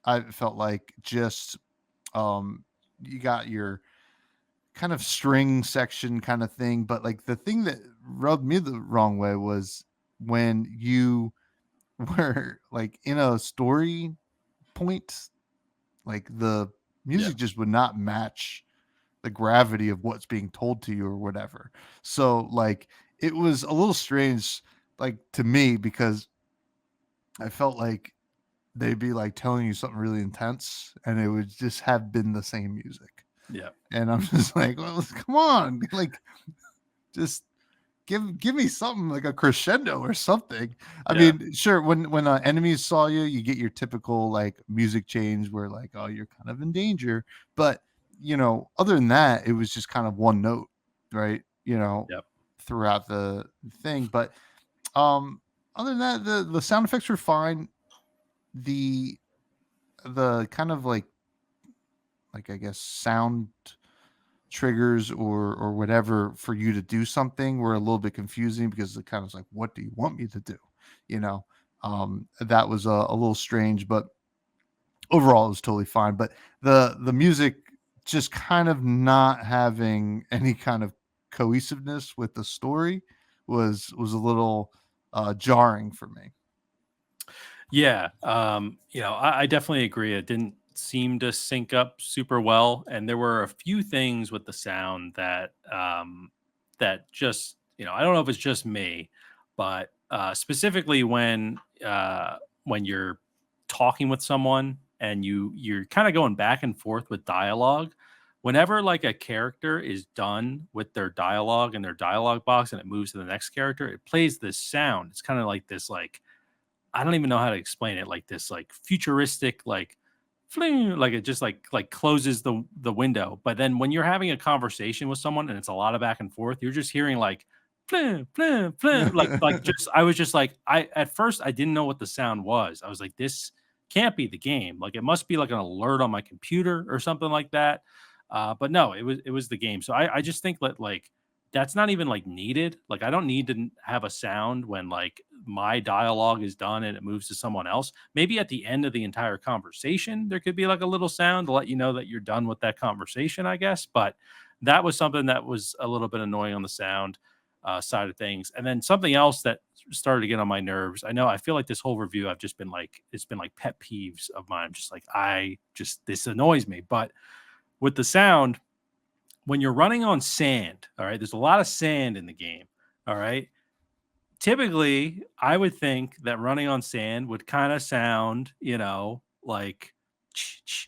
I felt like just you got your kind of string section kind of thing, but like the thing that rubbed me the wrong way was when you were like in a story point, like the Yeah. music just would not match the gravity of what's being told to you or whatever. So like it was a little strange, like to me, because I felt like they'd be like telling you something really intense and it would just have been the same music. Yeah. And I'm just like, well, come on, like just give me something like a crescendo or something. I Yeah. mean, sure, when enemies saw you, you get your typical like music change where like, oh, you're kind of in danger. But other than that, it was just kind of one note, right? Yep. Throughout the thing. But um, other than that, the sound effects were fine. The the kind of like I guess sound triggers or whatever for you to do something were a little bit confusing because it kind of was like, what do you want me to do? You know, that was a little strange, but overall it was totally fine. But the music just kind of not having any kind of cohesiveness with the story was a little jarring for me. Yeah. I definitely agree. It didn't seem to sync up super well. And there were a few things with the sound that just, I don't know if it's just me, but specifically when you're talking with someone and you're kind of going back and forth with dialogue. Whenever like a character is done with their dialogue and their dialogue box and it moves to the next character, it plays this sound. It's kind of like this like I don't even know how to explain it. Like this, like futuristic, like fling, like it just like closes the window. But then when you're having a conversation with someone and it's a lot of back and forth, you're just hearing like fling, fling, fling, like just I was just like I at first I didn't know what the sound was. I was like, this can't be the game. Like it must be like an alert on my computer or something like that. But no, it was the game. So I just think that like that's not even like needed. Like I don't need to have a sound when like my dialogue is done and it moves to someone else. Maybe at the end of the entire conversation, there could be like a little sound to let you know that you're done with that conversation, I guess. But that was something that was a little bit annoying on the sound side of things. And then something else that started to get on my nerves. I feel like this whole review, I've just been like, it's been like pet peeves of mine. I'm just like, this annoys me. But with the sound, when you're running on sand, all right, there's a lot of sand in the game. All right. Typically, I would think that running on sand would kind of sound, like,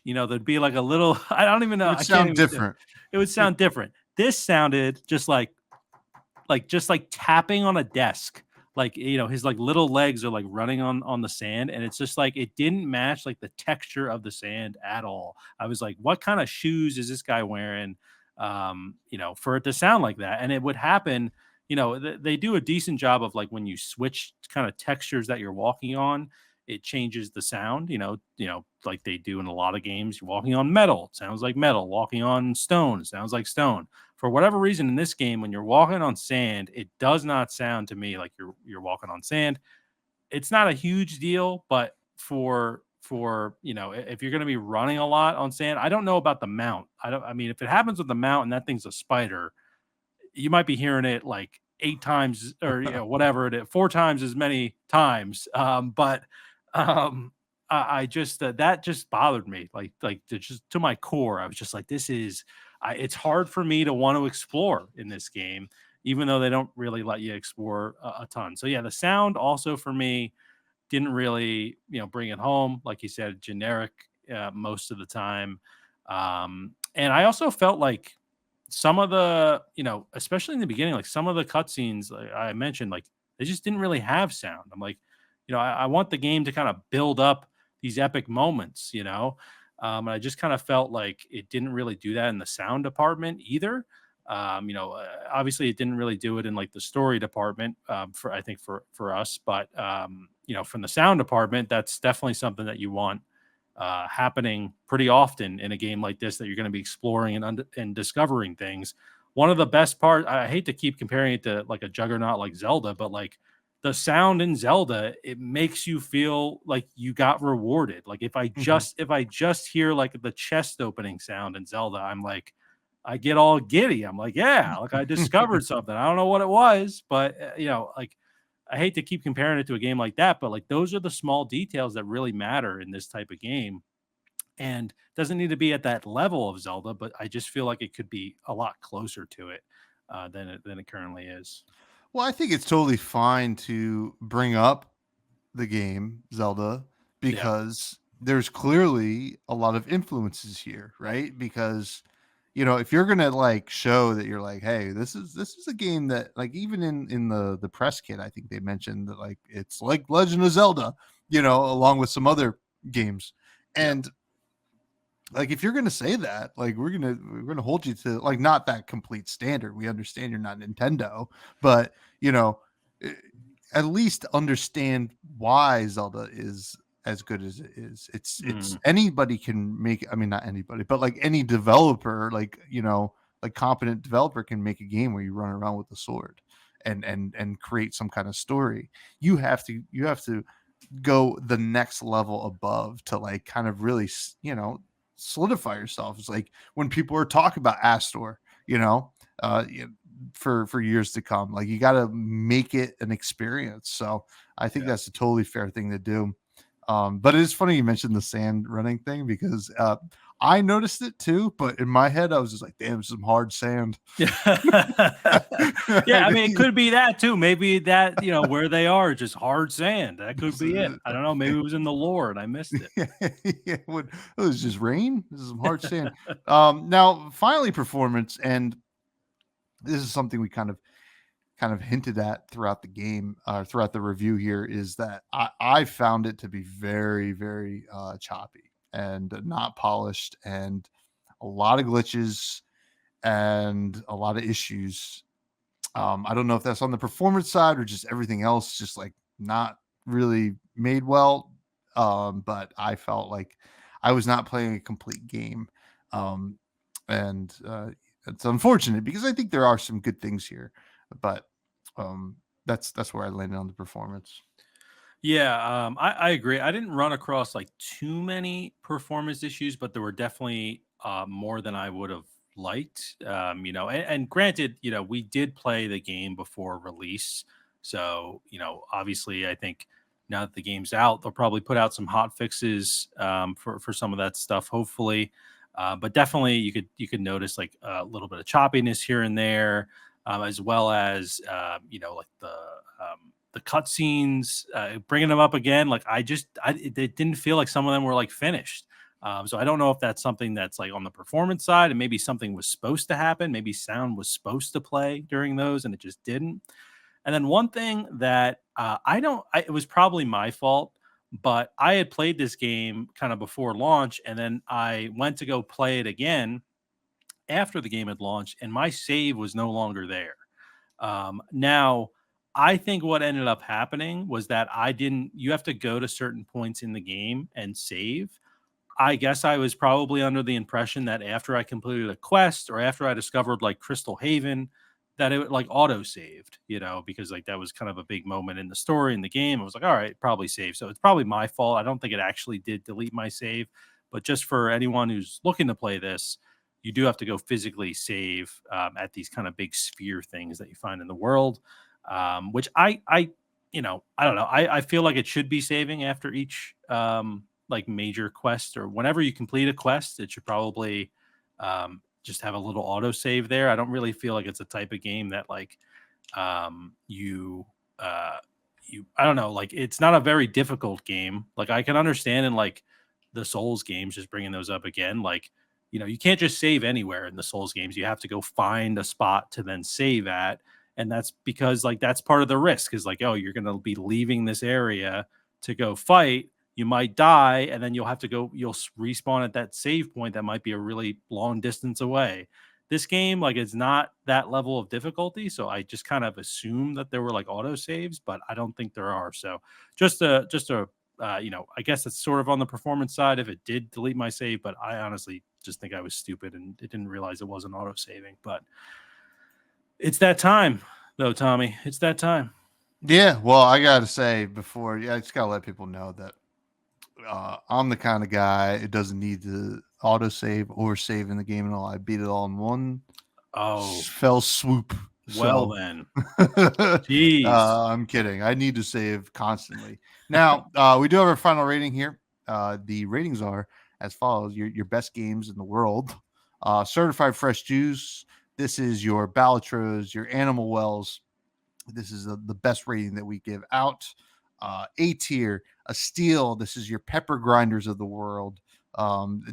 there'd be like a little, I don't even It know. would I can't sound even say different. it would sound different. This sounded just like tapping on a desk. like, his like little legs are like running on the sand, and it's just like it didn't match like the texture of the sand at all. I was like, what kind of shoes is this guy wearing? For it to sound like that. And it would happen, they do a decent job of like when you switch kind of textures that you're walking on, it changes the sound, like they do in a lot of games. You're walking on metal, it sounds like metal. Walking on stone, it sounds like stone. For whatever reason in this game, when you're walking on sand, it does not sound to me like you're walking on sand. It's not a huge deal, but for if you're going to be running a lot on sand, I don't know about the mount. I mean, if it happens with the mount and that thing's a spider, you might be hearing it like 8 times or whatever it is, 4 times as many times. But I just that just bothered me, like just to my core. I was just like, it's hard for me to want to explore in this game, even though they don't really let you explore a ton. So yeah, the sound also for me didn't really bring it home. Like you said, generic most of the time. And I also felt like some of the, especially in the beginning, like some of the cutscenes like I mentioned, like they just didn't really have sound. I'm like, I want the game to kind of build up these epic moments, and I just kind of felt like it didn't really do that in the sound department either. Obviously it didn't really do it in like the story department, for I think for us, but from the sound department, that's definitely something that you want happening pretty often in a game like this, that you're going to be exploring and discovering things. One of the best parts, I hate to keep comparing it to like a juggernaut like Zelda, but like the sound in Zelda, it makes you feel like you got rewarded. Like Mhm. if I just hear like the chest opening sound in Zelda, I'm like, I get all giddy. I'm like, yeah, like I discovered something. I don't know what it was, but like I hate to keep comparing it to a game like that, but like those are the small details that really matter in this type of game. And doesn't need to be at that level of Zelda, but I just feel like it could be a lot closer to it than it currently is. Well, I think it's totally fine to bring up the game Zelda Yeah. because there's clearly a lot of influences here, right? Because if you're gonna like show that you're like, hey, this is a game that like even in the press kit, I think they mentioned that like it's like Legend of Zelda, along with some other games, Yeah. and like if you're gonna say that, like we're gonna hold you to like not that complete standard. We understand you're not Nintendo, but you know, eh, at least understand why Zelda is as good as it is. It's Mm, anybody can make. I mean, not anybody, but like any developer, like like competent developer can make a game where you run around with a sword and create some kind of story. You have to go the next level above to like kind of really solidify yourself. It's like when people are talking about Astor, you know, you for years to come. Like you got to make it an experience. So I think yeah. that's a totally fair thing to do. But it is funny you mentioned the sand running thing because I noticed it too. But in my head, I was just like, "Damn, some hard sand." Yeah. Yeah, I mean, it could be that too. Maybe that, where they are, just hard sand. That could be it. I don't know. Maybe it was in the lore and I missed it. Yeah, yeah, it was just rain. This is some hard sand. Now, finally, performance, and this is something we kind of hinted at throughout the game, throughout the review here, is that I found it to be very, very choppy and not polished, and a lot of glitches and a lot of issues. I don't know if that's on the performance side or just everything else, just like not really made well. But I felt like I was not playing a complete game. Um, and it's unfortunate because I think there are some good things here, but um, that's where I landed on the performance. Yeah, I agree. I didn't run across like too many performance issues, but there were definitely more than I would have liked. And granted, we did play the game before release, so obviously, I think now that the game's out, they'll probably put out some hot fixes for some of that stuff, hopefully. But definitely, you could notice like a little bit of choppiness here and there, as well as like the cutscenes, bringing them up again. Like it didn't feel like some of them were like finished. So I don't know if that's something that's like on the performance side, and maybe something was supposed to happen. Maybe sound was supposed to play during those, and it just didn't. And then one thing that I don't. It was probably my fault, but I had played this game kind of before launch, and then I went to go play it again after the game had launched, and my save was no longer there. Now, I think what ended up happening was that I didn't. You have to go to certain points in the game and save. I guess I was probably under the impression that after I completed a quest or after I discovered like Crystal Haven, that it like auto saved, because like that was kind of a big moment in the story in the game. I was like, all right, probably save. So it's probably my fault. I don't think it actually did delete my save, but just for anyone who's looking to play this, you do have to go physically save at these kind of big sphere things that you find in the world, which I don't know. I feel like it should be saving after each like major quest or whenever you complete a quest, it should probably just have a little auto save there. I don't really feel like it's a type of game that like you I don't know, like it's not a very difficult game. Like I can understand in like the Souls games, just bringing those up again, like you can't just save anywhere in the Souls games. You have to go find a spot to then save at, and that's because like that's part of the risk is like, oh, you're going to be leaving this area to go fight, you might die, and then you'll respawn at that save point that might be a really long distance away. This game, like, it's not that level of difficulty, so I just kind of assume that there were like auto saves, but I don't think there are. So just a I guess it's sort of on the performance side if it did delete my save, but I honestly just think I was stupid and it didn't realize it wasn't auto saving. But it's that time, though, Tommy. It's that time. Yeah, well, I gotta say before, I just gotta let people know that I'm the kind of guy it doesn't need to auto save or save in the game at all. I beat it all in one Oh, fell swoop. well So then. Jeez. I'm kidding. I need to save constantly. Now we do have our final rating here. The ratings are as follows: your best games in the world, certified fresh juice. This is your Balatros, your Animal Wells. This is the best rating that we give out. A tier, a steel. This is your pepper grinders of the world.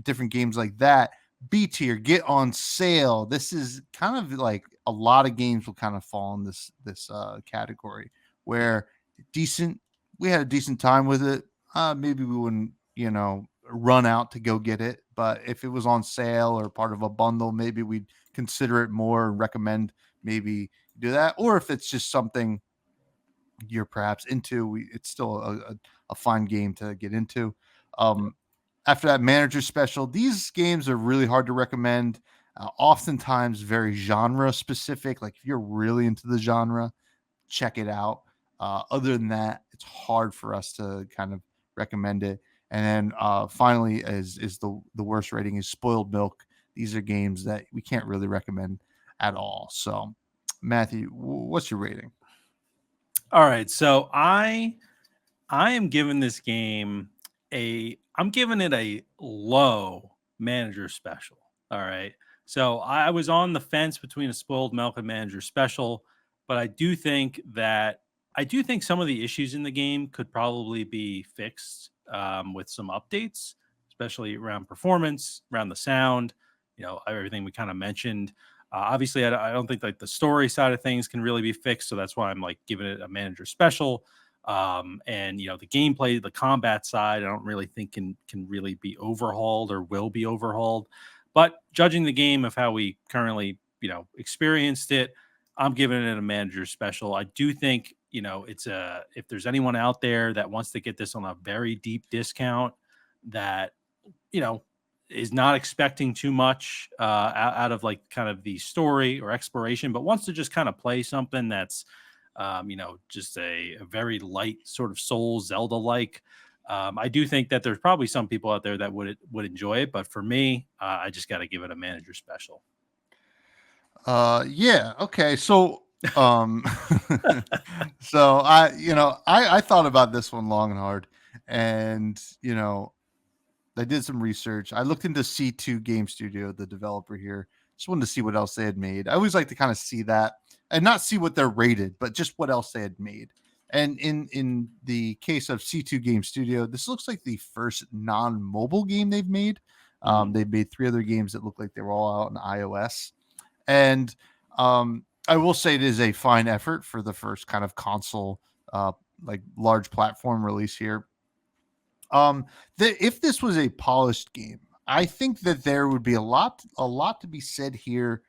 Different games like that. B tier, get on sale. This is kind of like a lot of games will kind of fall in this category where decent. We had a decent time with it. Maybe we wouldn't, run out to go get it. But if it was on sale or part of a bundle, maybe we'd consider it more and recommend maybe do that. Or if it's just something you're perhaps into, it's still a fun game to get into. After that, manager special, these games are really hard to recommend. Oftentimes very genre specific. Like if you're really into the genre, check it out. Other than that, it's hard for us to kind of recommend it. And then finally, is the worst rating is spoiled milk. These are games that we can't really recommend at all. So, Matthew, what's your rating? All right. So I am giving this game I'm giving it a low manager special. All right. So I was on the fence between a spoiled milk and manager special, but I do think some of the issues in the game could probably be fixed with some updates, especially around performance, around the sound, everything we kind of mentioned. Obviously, I don't think like the story side of things can really be fixed, so that's why I'm like giving it a manager special. And the gameplay, the combat side, I don't really think can really be overhauled or will be overhauled. But judging the game of how we currently experienced it, I'm giving it a manager special. I do think it's if there's anyone out there that wants to get this on a very deep discount that you know is not expecting too much out of like kind of the story or exploration, but wants to just kind of play something that's just a very light sort of Soul Zelda like. I do think that there's probably some people out there that would enjoy it, but for me, I just got to give it a manager special. Yeah, okay. So um so I thought about this one long and hard, and I did some research. I looked into C2 Game Studio, the developer here. Just wanted to see what else they had made. I always like to kind of see that and not see what they're rated, but just what else they had made. And in the case of C2 Game Studio, this looks like the first non-mobile game they've made. They've made three other games that look like they were all out on iOS. And I will say it is a fine effort for the first kind of console like large platform release here. If this was a polished game, I think that there would be a lot to be said here,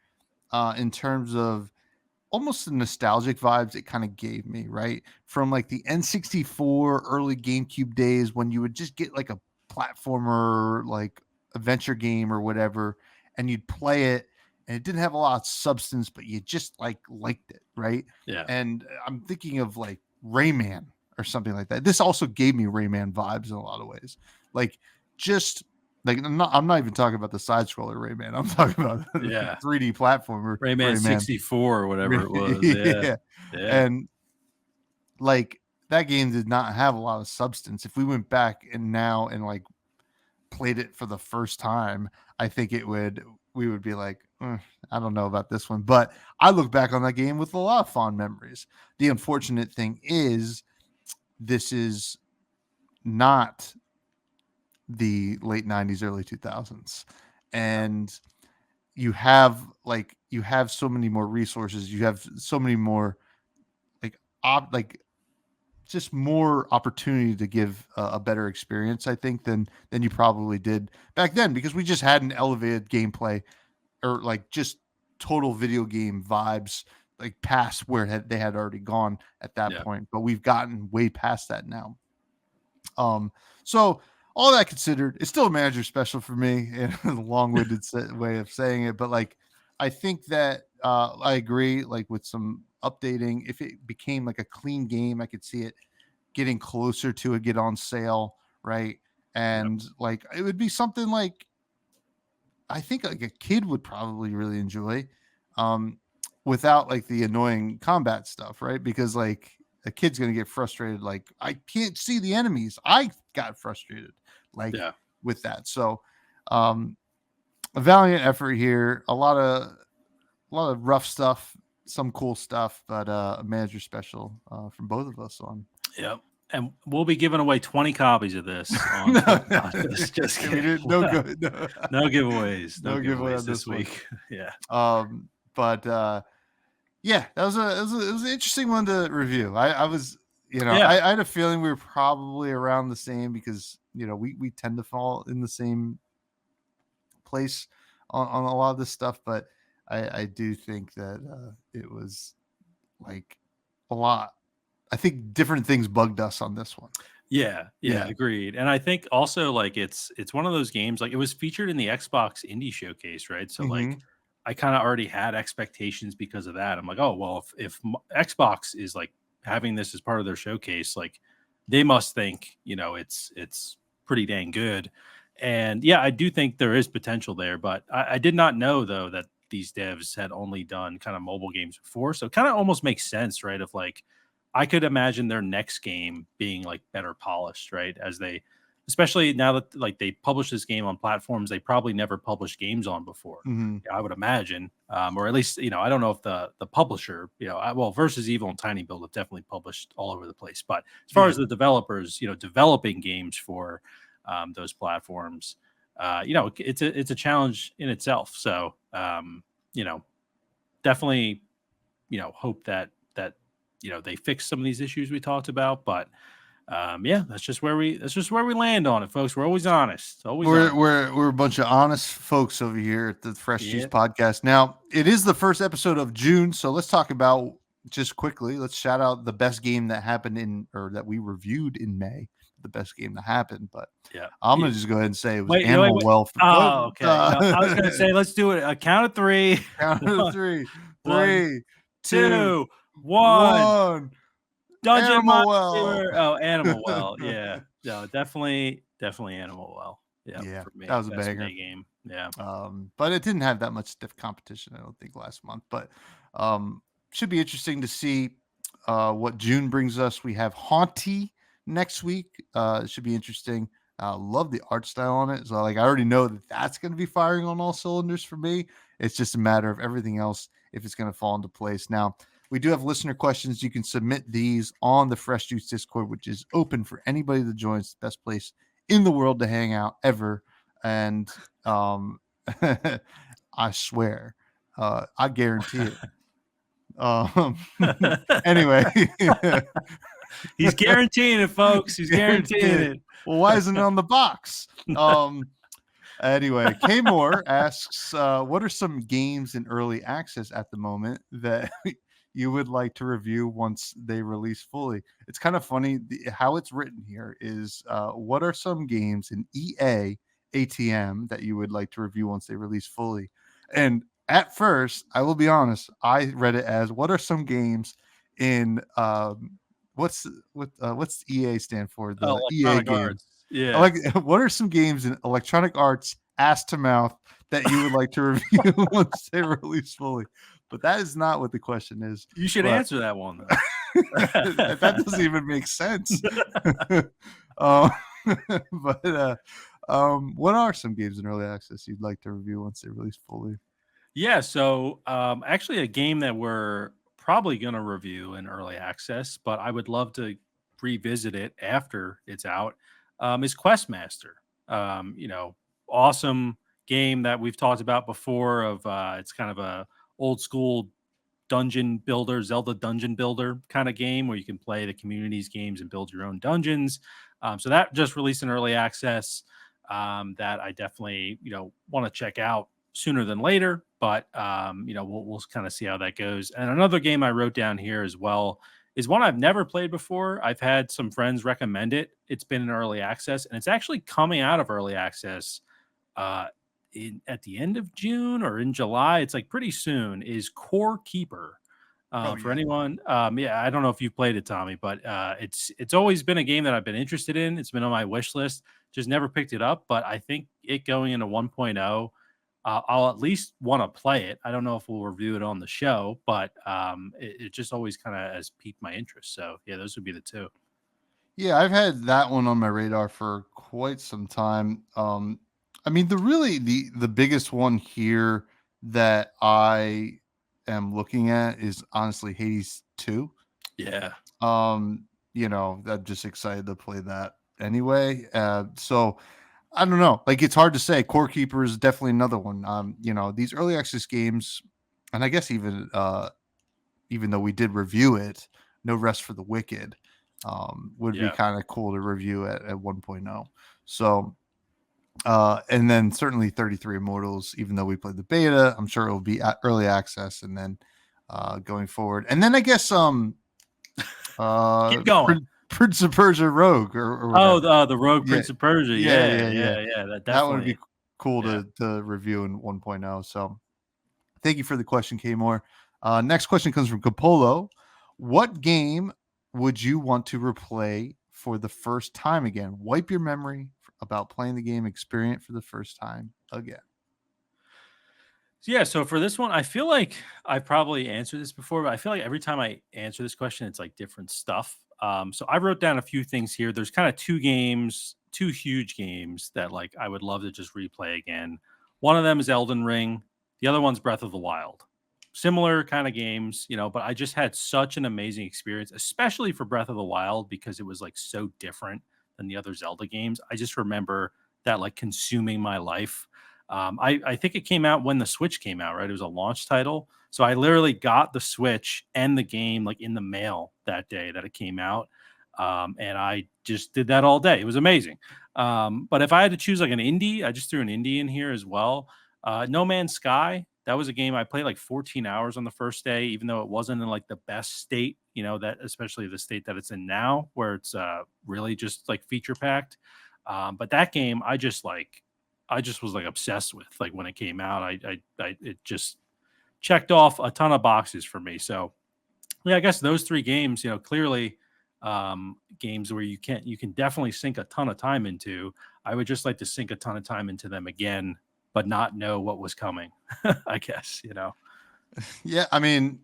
in terms of almost the nostalgic vibes it kind of gave me, right? From like the N64 early GameCube days when you would just get like a platformer, like adventure game or whatever, and you'd play it and it didn't have a lot of substance, but you just like liked it, right? Yeah. And I'm thinking of like Rayman or something like that. This also gave me Rayman vibes in a lot of ways. Like just like I'm not even talking about the side scroller Rayman. I'm talking about Yeah. 3D platformer Rayman 64 or whatever it was. Yeah. yeah. Yeah. And like that game did not have a lot of substance. If we went back and now and like played it for the first time, I think we would be like, I don't know about this one. But I look back on that game with a lot of fond memories. The unfortunate thing is this is not the late 90s, early 2000s. And you have so many more resources. You have so many more like just more opportunity to give a better experience, I think, than you probably did back then, because we just had an elevated gameplay or like just total video game vibes, like past where they had already gone at that point. But we've gotten way past that now. So all that considered, it's still a manager special for me in a long-winded way of saying it. But like, I think that I agree, like with some updating, if it became like a clean game, I could see it getting closer to a get on sale, right? And like, it would be something like, I think like a kid would probably really enjoy, without like the annoying combat stuff, right? Because like a kid's gonna get frustrated, like I can't see the enemies. I got frustrated, like with that. So, a valiant effort here. A lot of rough stuff, some cool stuff, but a manager special from both of us on. Yep. And we'll be giving away 20 copies of this. On just kidding. No good. No giveaways. No giveaways this week. Yeah. But yeah, it was an interesting one to review. I was, I had a feeling we were probably around the same, because we tend to fall in the same place on a lot of this stuff, but I do think that it was like a lot. I think different things bugged us on this one. Yeah, agreed. And I think also like it's one of those games, like it was featured in the Xbox Indie Showcase, right? So like I kind of already had expectations because of that. I'm like, oh well, if Xbox is like having this as part of their showcase, like they must think it's pretty dang good. And yeah, I do think there is potential there, but I did not know though that these devs had only done kind of mobile games before. So it kind of almost makes sense, right? Of like, I could imagine their next game being like better polished, right? As they, especially now that like they publish this game on platforms they probably never published games on before. I would imagine, or at least I don't know if the publisher, well, Versus Evil and Tiny Build have definitely published all over the place. But as far as the developers, developing games for those platforms, it's a challenge in itself. So definitely, hope that they fix some of these issues we talked about. But that's just where we land on it, folks. We're always honest. We're a bunch of honest folks over here at the Fresh Juice Podcast. Now, it is the first episode of June, so let's talk about, just quickly, let's shout out the best game that happened that we reviewed in May. The best game that happened, but I'm gonna just go ahead and say it was Animal Wealth. Oh, okay. I was gonna say let's do it. A count of three. Count of three. 3, 2, 1. Dungeon Animal Monster. Oh, Animal Well. Yeah. No, definitely Animal Well. Yeah. For me, that was a banger game. Yeah. But it didn't have that much stiff competition, I don't think, last month. But should be interesting to see what June brings us. We have Haunty next week. It should be interesting. Love the art style on it. So like, I already know that's going to be firing on all cylinders for me. It's just a matter of everything else, if it's going to fall into place. Now, we do have listener questions. You can submit these on the Fresh Juice Discord, which is open for anybody to join. It's the best place in the world to hang out ever. And I swear, I guarantee it. Anyway, He's guaranteeing it, folks. He's guaranteeing it. Well, why isn't it on the box? Anyway, K Moore asks, what are some games in early access at the moment that you would like to review once they release fully? It's kind of funny how it's written here is, what are some games in EA ATM that you would like to review once they release fully? And at first, I will be honest, I read it as, what are some games in what's EA stand for? The EA Electronic game. Arts. Yeah. Like, what are some games in Electronic Arts ass to mouth that you would like to review once they release fully? But that is not what the question is. You should answer that one, though. That doesn't even make sense. uh, but what are some games in early access you'd like to review once they release fully? Yeah, so actually a game that we're probably going to review in early access, but I would love to revisit it after it's out, is Questmaster. Awesome game that we've talked about before of it's kind of a old school dungeon builder, Zelda dungeon builder kind of game where you can play the communities games and build your own dungeons. So that just released in early access that I definitely, want to check out sooner than later, but we'll kind of see how that goes. And another game I wrote down here as well is one I've never played before. I've had some friends recommend it. It's been in early access, and it's actually coming out of early access at the end of June or in July. It's like pretty soon. Is Core Keeper. For anyone, I don't know if you've played it, Tommy, but it's always been a game that I've been interested in. It's been on my wish list, just never picked it up. But I think it going into 1.0, I'll at least want to play it. I don't know if we'll review it on the show, but it just always kind of has piqued my interest. So yeah, those would be the two. Yeah, I've had that one on my radar for quite some time. I mean, the biggest one here that I am looking at is honestly Hades 2. Yeah. I'm just excited to play that anyway. So I don't know. Like, it's hard to say. Core Keeper is definitely another one. These early access games, and I guess even though we did review it, No Rest for the Wicked would be kind of cool to review at 1.0. So, and then certainly 33 Immortals, even though we played the beta, I'm sure it will be at early access and then going forward. And then I guess keep going. Prince of Persia Rogue or the Rogue Prince of Persia. Yeah. That would be cool to review in 1.0. So thank you for the question, K Moore. Next question comes from Capolo. What game would you want to replay for the first time again? Wipe your memory about playing the game, experience for the first time again. Yeah, so for this one, I feel like I probably answered this before, but I feel like every time I answer this question, it's like different stuff. So I wrote down a few things here. There's kind of two huge games that like I would love to just replay again. One of them is Elden Ring. The other one's Breath of the Wild. Similar kind of games, but I just had such an amazing experience, especially for Breath of the Wild, because it was like so different than the other Zelda games. I just remember that like consuming my life. I think it came out when the Switch came out, right? It was a launch title. So I literally got the Switch and the game like in the mail that day that it came out. And I just did that all day. It was amazing. But if I had to choose like an indie, I just threw an indie in here as well. No Man's Sky. That was a game I played like 14 hours on the first day, even though it wasn't in like the best state, that especially the state that it's in now, where it's really just like feature packed. But that game, I just was like obsessed with. Like when it came out, it just checked off a ton of boxes for me. So yeah, I guess those three games, clearly games where you can definitely sink a ton of time into. I would just like to sink a ton of time into them again, but not know what was coming, I guess, Yeah, I mean,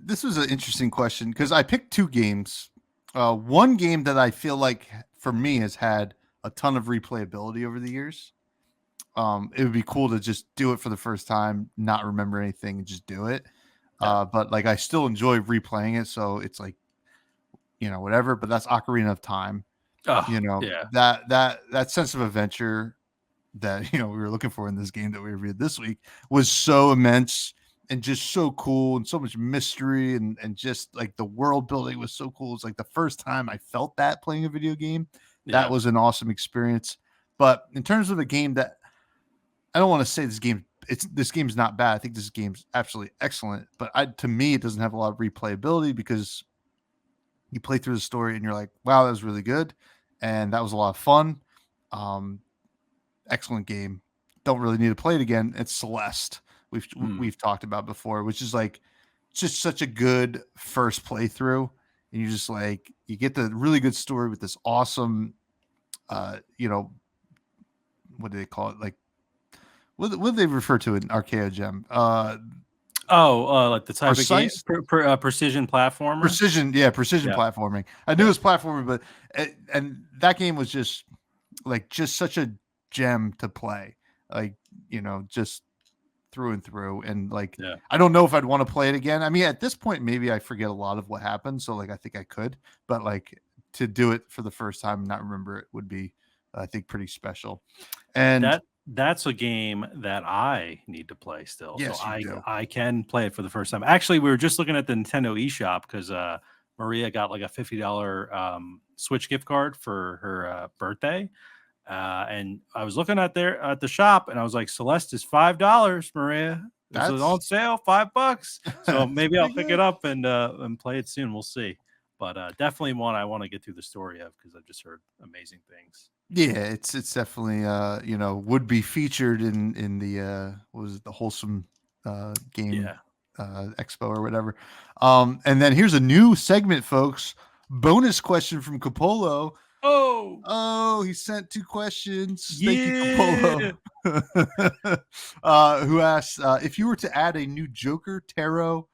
this was an interesting question because I picked two games. One game that I feel like for me has had a ton of replayability over the years. It would be cool to just do it for the first time, not remember anything, and just do it. But like I still enjoy replaying it, so it's like, whatever. But that's Ocarina of Time. That sense of adventure that we were looking for in this game that we reviewed this week was so immense and just so cool, and so much mystery, and just like the world building was so cool. It's like the first time I felt that playing a video game. That Yeah. was an awesome experience. But in terms of a game that I don't want to say this game's not bad. I think this game's absolutely excellent. But to me, it doesn't have a lot of replayability because you play through the story and you're like, wow, that was really good, and that was a lot of fun. Um, Excellent game. Don't really need to play it again. It's Celeste. We've talked about before, which is like just such a good first playthrough, and you just like you get the really good story with this awesome, you know, what do they call it? Like what do they refer to in Archaeo Gem? Like the type of game, Precise precision platformer. precision, yeah, precision Yeah, platforming. I knew it yeah, was platforming, but and that game was just such a gem to play. Like, just through and through. And like, yeah. I don't know if I'd want to play it again. I mean, at this point, maybe I forget a lot of what happened. So like, I think I could, but like to do it for the first time and not remember it would be, I think, pretty special. And That's a game that I need to play still. So yes, you do. I can play it for the first time. Actually, we were just looking at the Nintendo eShop because Maria got like a $50 Switch gift card for her birthday. And I was looking at the shop and I was like, Celeste is $5, Maria. This is That's on sale, $5. So that's maybe I'll pretty pick good. it up and play it soon. We'll see. But definitely one I want to get through the story of because I've just heard amazing things. Yeah, it's definitely would be featured in the what was it, the wholesome game Yeah. expo or whatever. And then here's a new segment, folks. Bonus question from Capolo. Oh, Oh, he sent 2 questions. Thank you, yeah. Capolo. Who asked if you were to add a new Joker tarot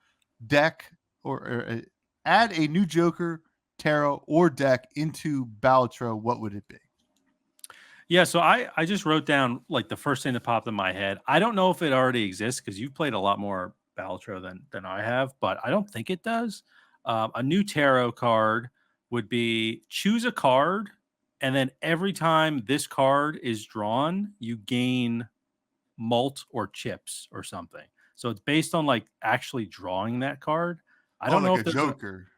deck or add a new Joker tarot or deck into Balatro, what would it be? Yeah, so I just wrote down like the first thing that popped in my head. I don't know if it already exists because you've played a lot more Balatro than I have, but I don't think it does. A new tarot card would be choose a card, and then every time this card is drawn, you gain malt or chips or something. So it's based on like actually drawing that card. I Oh, don't know like if a there's Joker,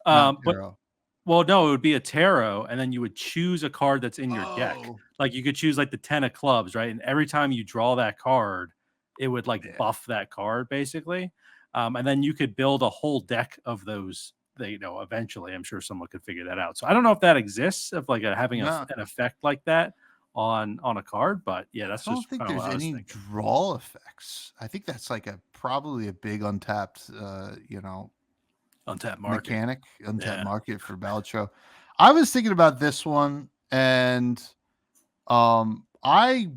not but tarot. well, no, it would be a tarot, and then you would choose a card that's in your deck. Oh, Like you could choose like the 10 of clubs, right? And every time you draw that card, it would like yeah. buff that card basically. And then you could build a whole deck of those. Eventually, I'm sure someone could figure that out. So I don't know if that exists, of like having No, an effect like that on a card. But yeah, I that's don't just think kind of there's what I was any thinking. draw effects. I think that's like probably a big untapped, Untapped market. untapped Yeah, market for Balatro. I was thinking about this one, and I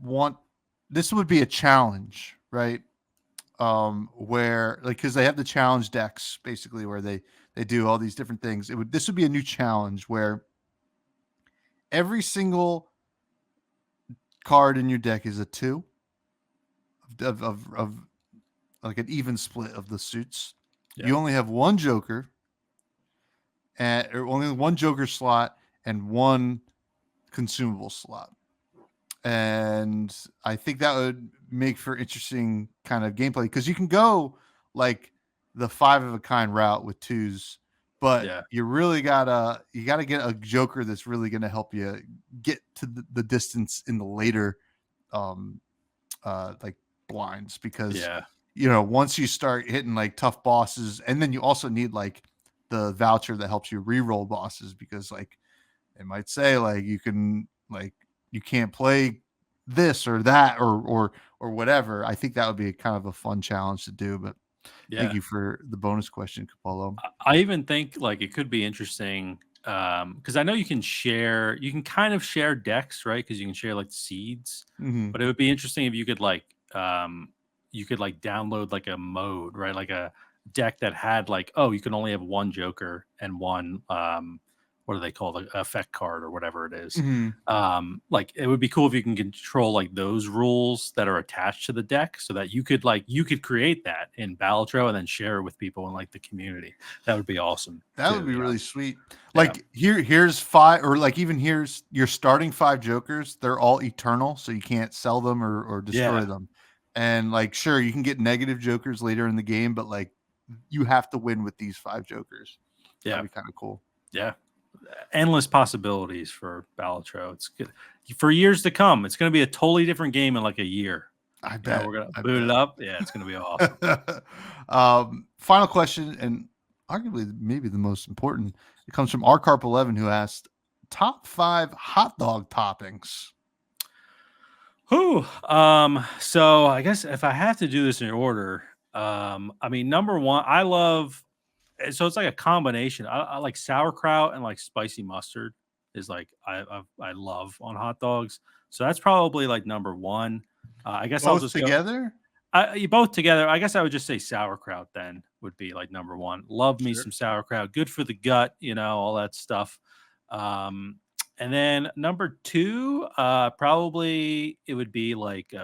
want this would be a challenge, right? Where like because they have the challenge decks basically where they do all these different things. This would be a new challenge where every single card in your deck is a 2 of like an even split of the suits. yeah, You only have one Joker, or only one Joker slot and one consumable slot. And I think that would make for interesting kind of gameplay because you can go like the 5 of a kind route with 2s, but yeah, you gotta get a Joker that's really gonna help you get to the distance in the later um like blinds because yeah, once you start hitting like tough bosses, and then you also need like the voucher that helps you re-roll bosses because like it might say like you can't play this or that or whatever. I think that would be kind of a fun challenge to do. But thank yeah. you for the bonus question, Capolo. I even think like it could be interesting because I know you can kind of share decks, right? Because you can share like seeds, Mm-hmm. but it would be interesting if you could like download like a mode, right? Like a deck that had like, oh, you can only have one Joker and one what do they call the effect card or whatever it is. Mm-hmm. Like it would be cool if you can control like those rules that are attached to the deck so that you could create that in Balatro and then share it with people in like the community. That would be awesome That would too. be really sweet. Yeah. Like here's 5, or like even here's your starting 5 Jokers. They're all eternal, so you can't sell them or destroy Yeah. them. And like, sure, you can get negative jokers later in the game, but like, you have to win with these 5 jokers. Yeah. That'd be kind of cool. Yeah. Endless possibilities for Balatro. It's good for years to come. It's going to be a totally different game in like a year. I You know, bet. we're going to boot it up. Yeah, it's going to be awesome. Final question, and arguably maybe the most important. It comes from rcarp11, who asked, top 5 hot dog toppings. Whew. So I guess if I have to do this in order, I mean, number one, I love. So it's like a combination. I like sauerkraut and like spicy mustard is like I love on hot dogs. So that's probably like number one. I guess I'll Both just together. you both together. I guess I would just say sauerkraut then would be like number one. Love me Sure. some sauerkraut. Good for the gut, you know, all that stuff. And then number two, probably it would be like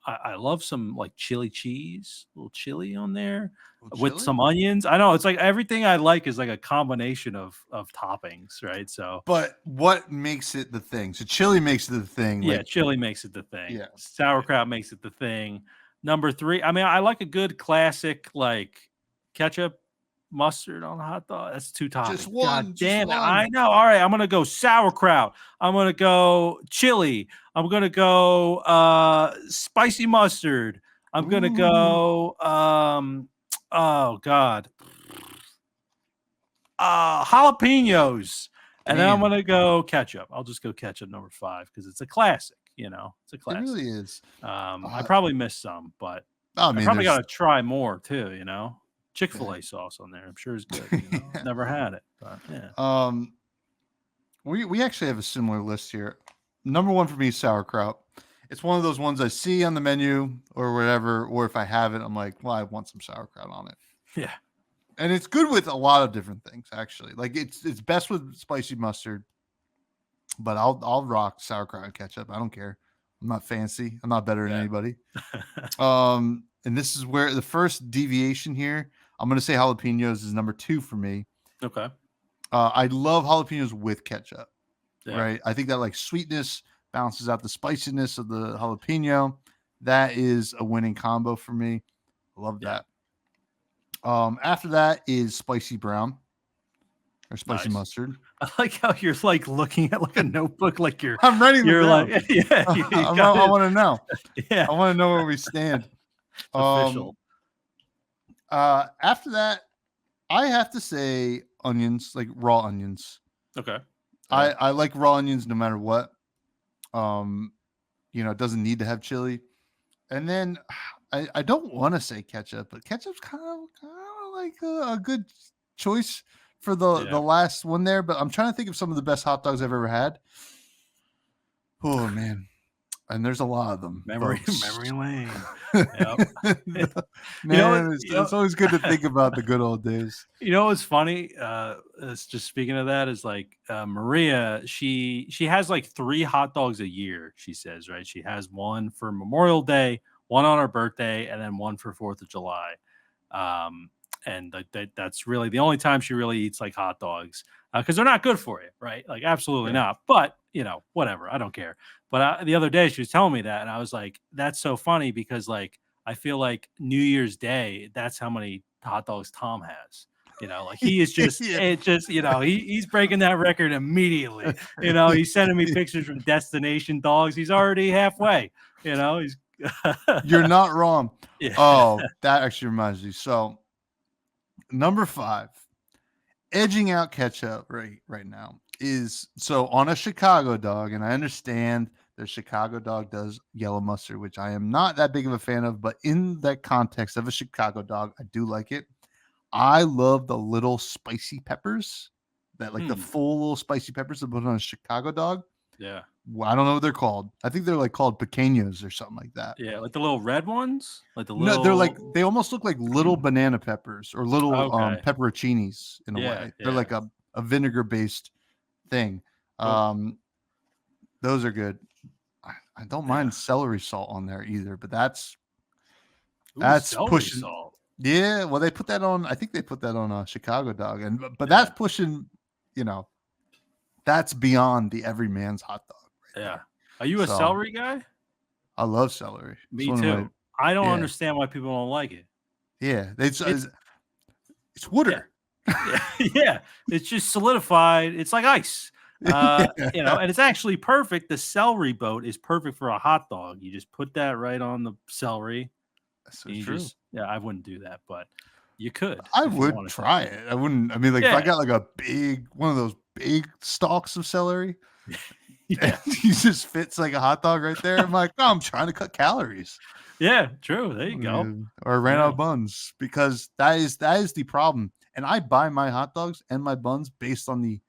I love some like chili cheese, a little chili on there with Chili? some onions. I know it's like everything I like is like a combination of toppings, right? So But what makes it the thing? So chili makes it the thing. yeah, Like, chili makes it the thing. yeah. Sauerkraut makes it the thing. Number three, I mean, I like a good classic like ketchup, mustard on a hot dog. That's 2 toppings. Just one. God damn it. Just I one. know. All right, I'm gonna go sauerkraut. I'm gonna go chili. I'm gonna go spicy mustard. I'm gonna Ooh. go oh god. Jalapenos. And then I'm Man. gonna go ketchup. I'll just go ketchup number 5 because it's a classic. You know, it's a It classic. really is. I probably missed some, but I mean, I probably there's- got to try more too. You know, Chick-fil-A sauce on there. I'm sure it's good. You know? Yeah. Never had it, but yeah. We actually have a similar list here. Number one for me is sauerkraut. It's one of those ones I see on the menu or whatever, or if I have it, I'm like, well, I want some sauerkraut on it. Yeah. And it's good with a lot of different things, actually. Like it's best with spicy mustard, but I'll rock sauerkraut and ketchup. I don't care. I'm not fancy. I'm not better than anybody. And this is where the first deviation here. I'm gonna say jalapenos is number 2 for me. Okay. I love jalapenos with ketchup. Yeah. Right. I think that like sweetness balances out the spiciness of the jalapeno. That is a winning combo for me. Love that. After that is spicy brown or spicy Nice. mustard. I like how you're like looking at like a notebook, like I'm writing. You're them like, yeah. I want to know. Yeah. I want to know where we stand. Official. After that, I have to say onions, like raw onions. Okay. I like raw onions no matter what. You know, it doesn't need to have chili. And then I don't want to say ketchup, but ketchup's kind of like a good choice for the last one there. But I'm trying to think of some of the best hot dogs I've ever had. Oh man. And there's a lot of them. Memory lane. Yep. Man, it's always good to think about the good old days. You know what's funny? It's just speaking of that is like Maria. She has like 3 hot dogs a year. She says, right? She has one for Memorial Day, one on her birthday, and then one for 4th of July. And that's really the only time she really eats like hot dogs because they're not good for you, right? Like absolutely not. But you know, whatever. I don't care. But the other day she was telling me that, and I was like, "That's so funny," because like I feel like New Year's Day, that's how many hot dogs Tom has. You know, like he is just, it just, you know, he's breaking that record immediately. You know, he's sending me pictures from Destination Dogs. He's already halfway. You know, he's. You're not wrong. Yeah. Oh, that actually reminds me. So, number 5, edging out ketchup right now is so on a Chicago dog, and I understand the Chicago dog does yellow mustard, which I am not that big of a fan of, but in that context of a Chicago dog, I do like it. I love the little spicy peppers, that like the full little spicy peppers that put on a Chicago dog. Yeah. Well, I don't know what they're called. I think they're like called pequeños or something like that. Yeah, like the little red ones, like the little. No, they're like they almost look like little banana peppers or little pepperoncinis in a way. They're like a vinegar based thing. Those are good. I don't mind celery salt on there either, but that's pushing. Salt. Yeah, well, they put that on. I think they put that on a Chicago dog, but that's pushing. You know, that's beyond the everyman's hot dog. Right there. Are you a celery guy? I love celery. Me too. I don't Yeah. understand why people don't like it. Yeah. It's It's yeah. water. Yeah, yeah, it's just solidified. It's like ice. Yeah. And it's actually perfect. The celery boat is perfect for a hot dog. You just put that right on the celery, That's so and you true. just I wouldn't do that, but you could I if you would wanted to. try it. I wouldn't. I mean, like if I Yeah, got like a big one of those big stalks of celery and yeah, he just fits like a hot dog right there, I'm like, oh, I'm trying to cut calories. yeah. True. There you go. Or I ran out Yeah, of buns because that is the problem. And I buy my hot dogs and my buns based on the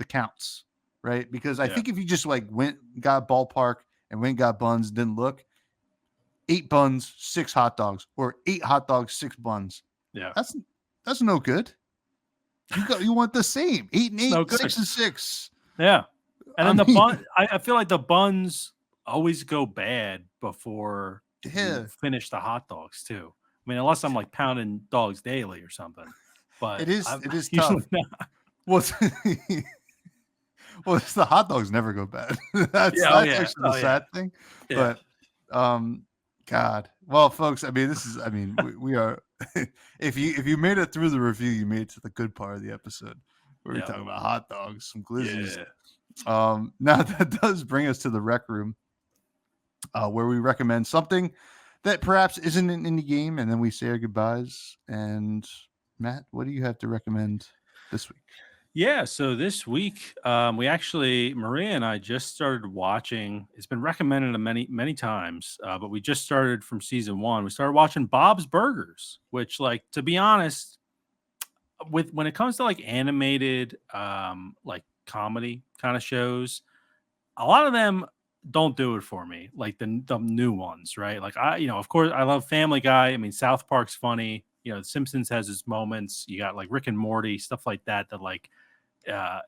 counts, right? Because I yeah, think if you just like went got ballpark and went got buns, didn't look, 8 buns, 6 hot dogs, or 8 hot dogs, 6 buns. yeah. That's that's no good. You want the same 8 and It's no 8, good. 6 and 6. Yeah, and I then the mean, bun. I feel like the buns always go bad before you yeah, finish the hot dogs too. I mean, unless I'm like pounding dogs daily or something, it but is I'm it is usually tough. not. Well, it's the hot dogs never go bad. that's Yeah. Oh that's yeah. actually the Oh yeah. sad thing. Yeah. But um, God, well, folks, I mean, we are. If you made it through the review, you made it to the good part of the episode where we Yeah. talk about hot dogs, some glizzies. Yeah. Now that does bring us to the rec room, where we recommend something that perhaps isn't an indie game, and then we say our goodbyes. And Matt, what do you have to recommend this week? Yeah. So this week, we actually Maria and I just started watching. It's been recommended a many times, but we just started from season one. We started watching Bob's Burgers, which, like, to be honest, with when it comes to like animated, like comedy kind of shows, a lot of them don't do it for me, like the new ones, right? Like of course, I love Family Guy. I mean, South Park's funny. The Simpsons has its moments. You got like Rick and Morty, stuff like that. That like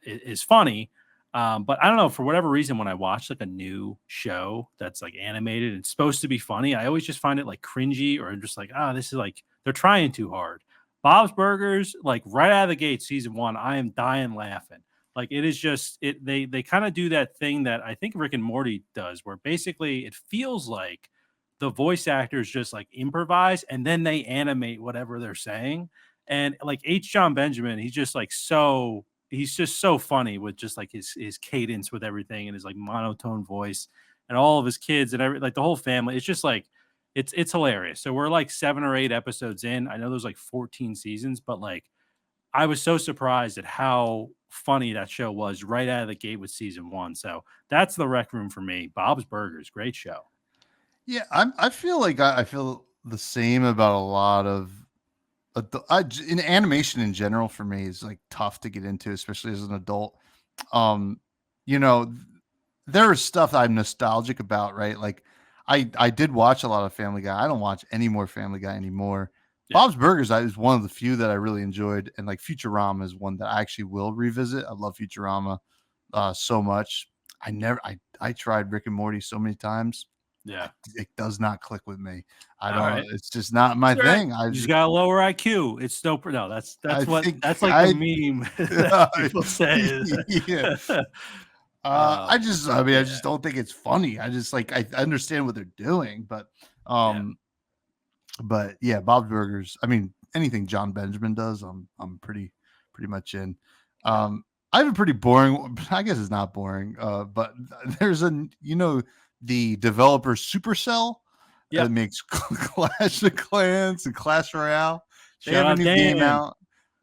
is funny. But I don't know, for whatever reason, when I watch like a new show that's like animated and supposed to be funny, I always just find it like cringy, or just like, this is like they're trying too hard. Bob's Burgers, like right out of the gate, season one, I am dying laughing. Like it is just it. They kind of do that thing that I think Rick and Morty does, where basically it feels like the voice actors just like improvise and then they animate whatever they're saying. And like H. John Benjamin, he's just so funny with just like his cadence with everything and his like monotone voice, and all of his kids and like the whole family. It's just like it's hilarious. So we're like 7 or 8 episodes in. I know there's like 14 seasons, but like I was so surprised at how funny that show was right out of the gate with season one. So that's the rec room for me. Bob's Burgers, great show. Yeah, I feel like I feel the same about a lot of in animation in general. For me, is like tough to get into, especially as an adult. Um, you know, there is stuff I'm nostalgic about, right? Like I did watch a lot of Family Guy. I don't watch any more Family Guy anymore. Yeah. Bob's Burgers is one of the few that I really enjoyed, and like Futurama is one that I actually will revisit. I love Futurama so much. I tried Rick and Morty so many times. Yeah. It does not click with me. I All don't. right. It's just not my That's all right. thing. You just got a lower IQ. It's no, I think that's like the I meme that people say. yeah. Uh, I yeah. just don't think it's funny. I just like I understand what they're doing, Yeah. but yeah, Bob's Burgers. I mean, anything John Benjamin does, I'm pretty much in. Yeah. I have a pretty boring. I guess it's not boring. But there's the developer Supercell that Yep. makes Clash of Clans and Clash Royale. They Shout have a out new game Dan.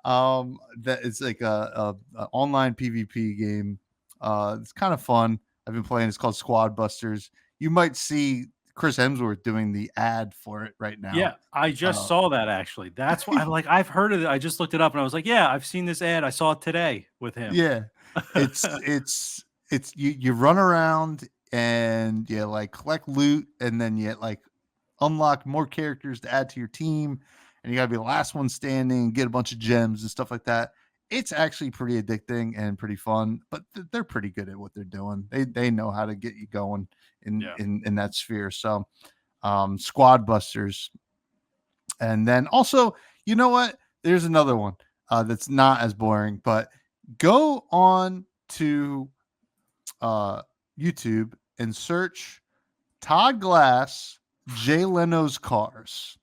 out. That it's like a online PvP game. It's kind of fun. I've been playing. It's called Squad Busters. You might see Chris Hemsworth doing the ad for it right now. Yeah, I just Uh, saw that actually. That's why I'm like, I've heard of it. I just looked it up and I was like, yeah, I've seen this ad. I saw it today with him. yeah, it's you run around and you like collect loot and then you like unlock more characters to add to your team, and you gotta be the last one standing, get a bunch of gems and stuff like that. It's actually pretty addicting and pretty fun, but they're pretty good at what they're doing. They know how to get you going in Yeah. in that sphere. So Squad Busters. And then also, you know what? There's another one that's not as boring, but go on to uh, YouTube and search Todd Glass Jay Leno's Cars.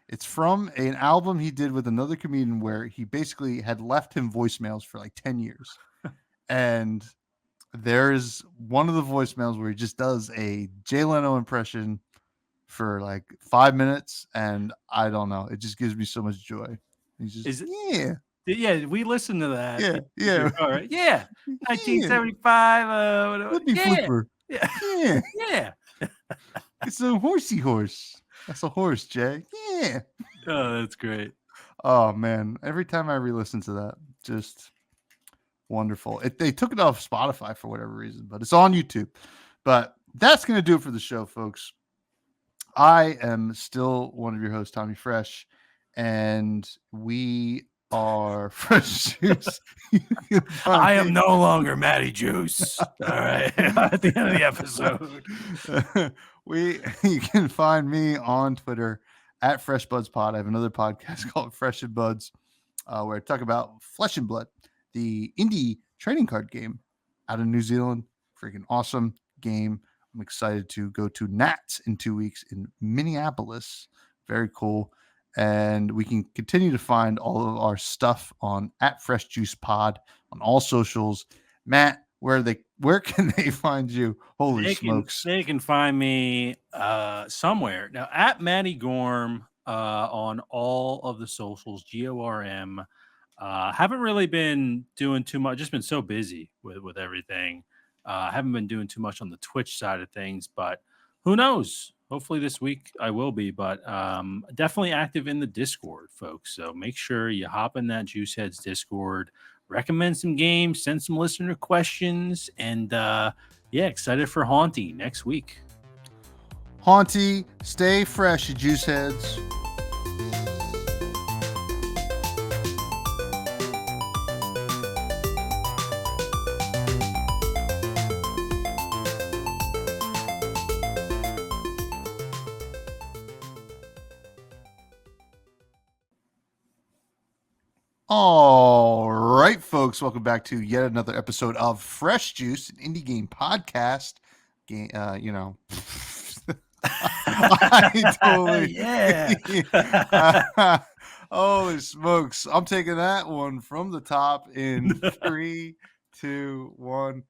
It's from an album he did with another comedian where he basically had left him voicemails for like 10 years. And there's one of the voicemails where he just does a Jay Leno impression for like 5 minutes. And I don't know. It just gives me so much joy. He's just, Is it? yeah, Yeah, we listened to that. yeah, yeah. All right. Yeah. Yeah. 1975. Flippy Yeah. flipper. Yeah. Yeah. Yeah. It's a horsey horse. That's a horse, Jay. Yeah. Oh, that's great. Oh man. Every time I re-listen to that, just wonderful. They took it off Spotify for whatever reason, but it's on YouTube. But that's gonna do it for the show, folks. I am still one of your hosts, Tommy Fresh, and we are Fresh Juice. I am no longer Matty Juice. All right. At the end of the episode. You can find me on Twitter at Fresh Buds Pod. I have another podcast called Fresh and Buds, where I talk about Flesh and Blood, the indie trading card game out of New Zealand. Freaking awesome game. I'm excited to go to Nats in 2 weeks in Minneapolis. Very cool. And we can continue to find all of our stuff on at Fresh Juice Pod on all socials. Matt, where can they find you? Holy smokes. They can find me somewhere. Now at Matty Gorm on all of the socials, GORM. Haven't really been doing too much, just been so busy with everything. Haven't been doing too much on the Twitch side of things, but who knows? Hopefully this week I will be, but definitely active in the Discord, folks. So make sure you hop in that Juiceheads Discord, recommend some games, send some listener questions, and excited for Haunty next week. Haunty, stay fresh, you Juiceheads. All right, folks, welcome back to yet another episode of Fresh Juice, an indie game podcast. I totally, yeah. Holy smokes! I'm taking that one from the top in 3, 2, 1.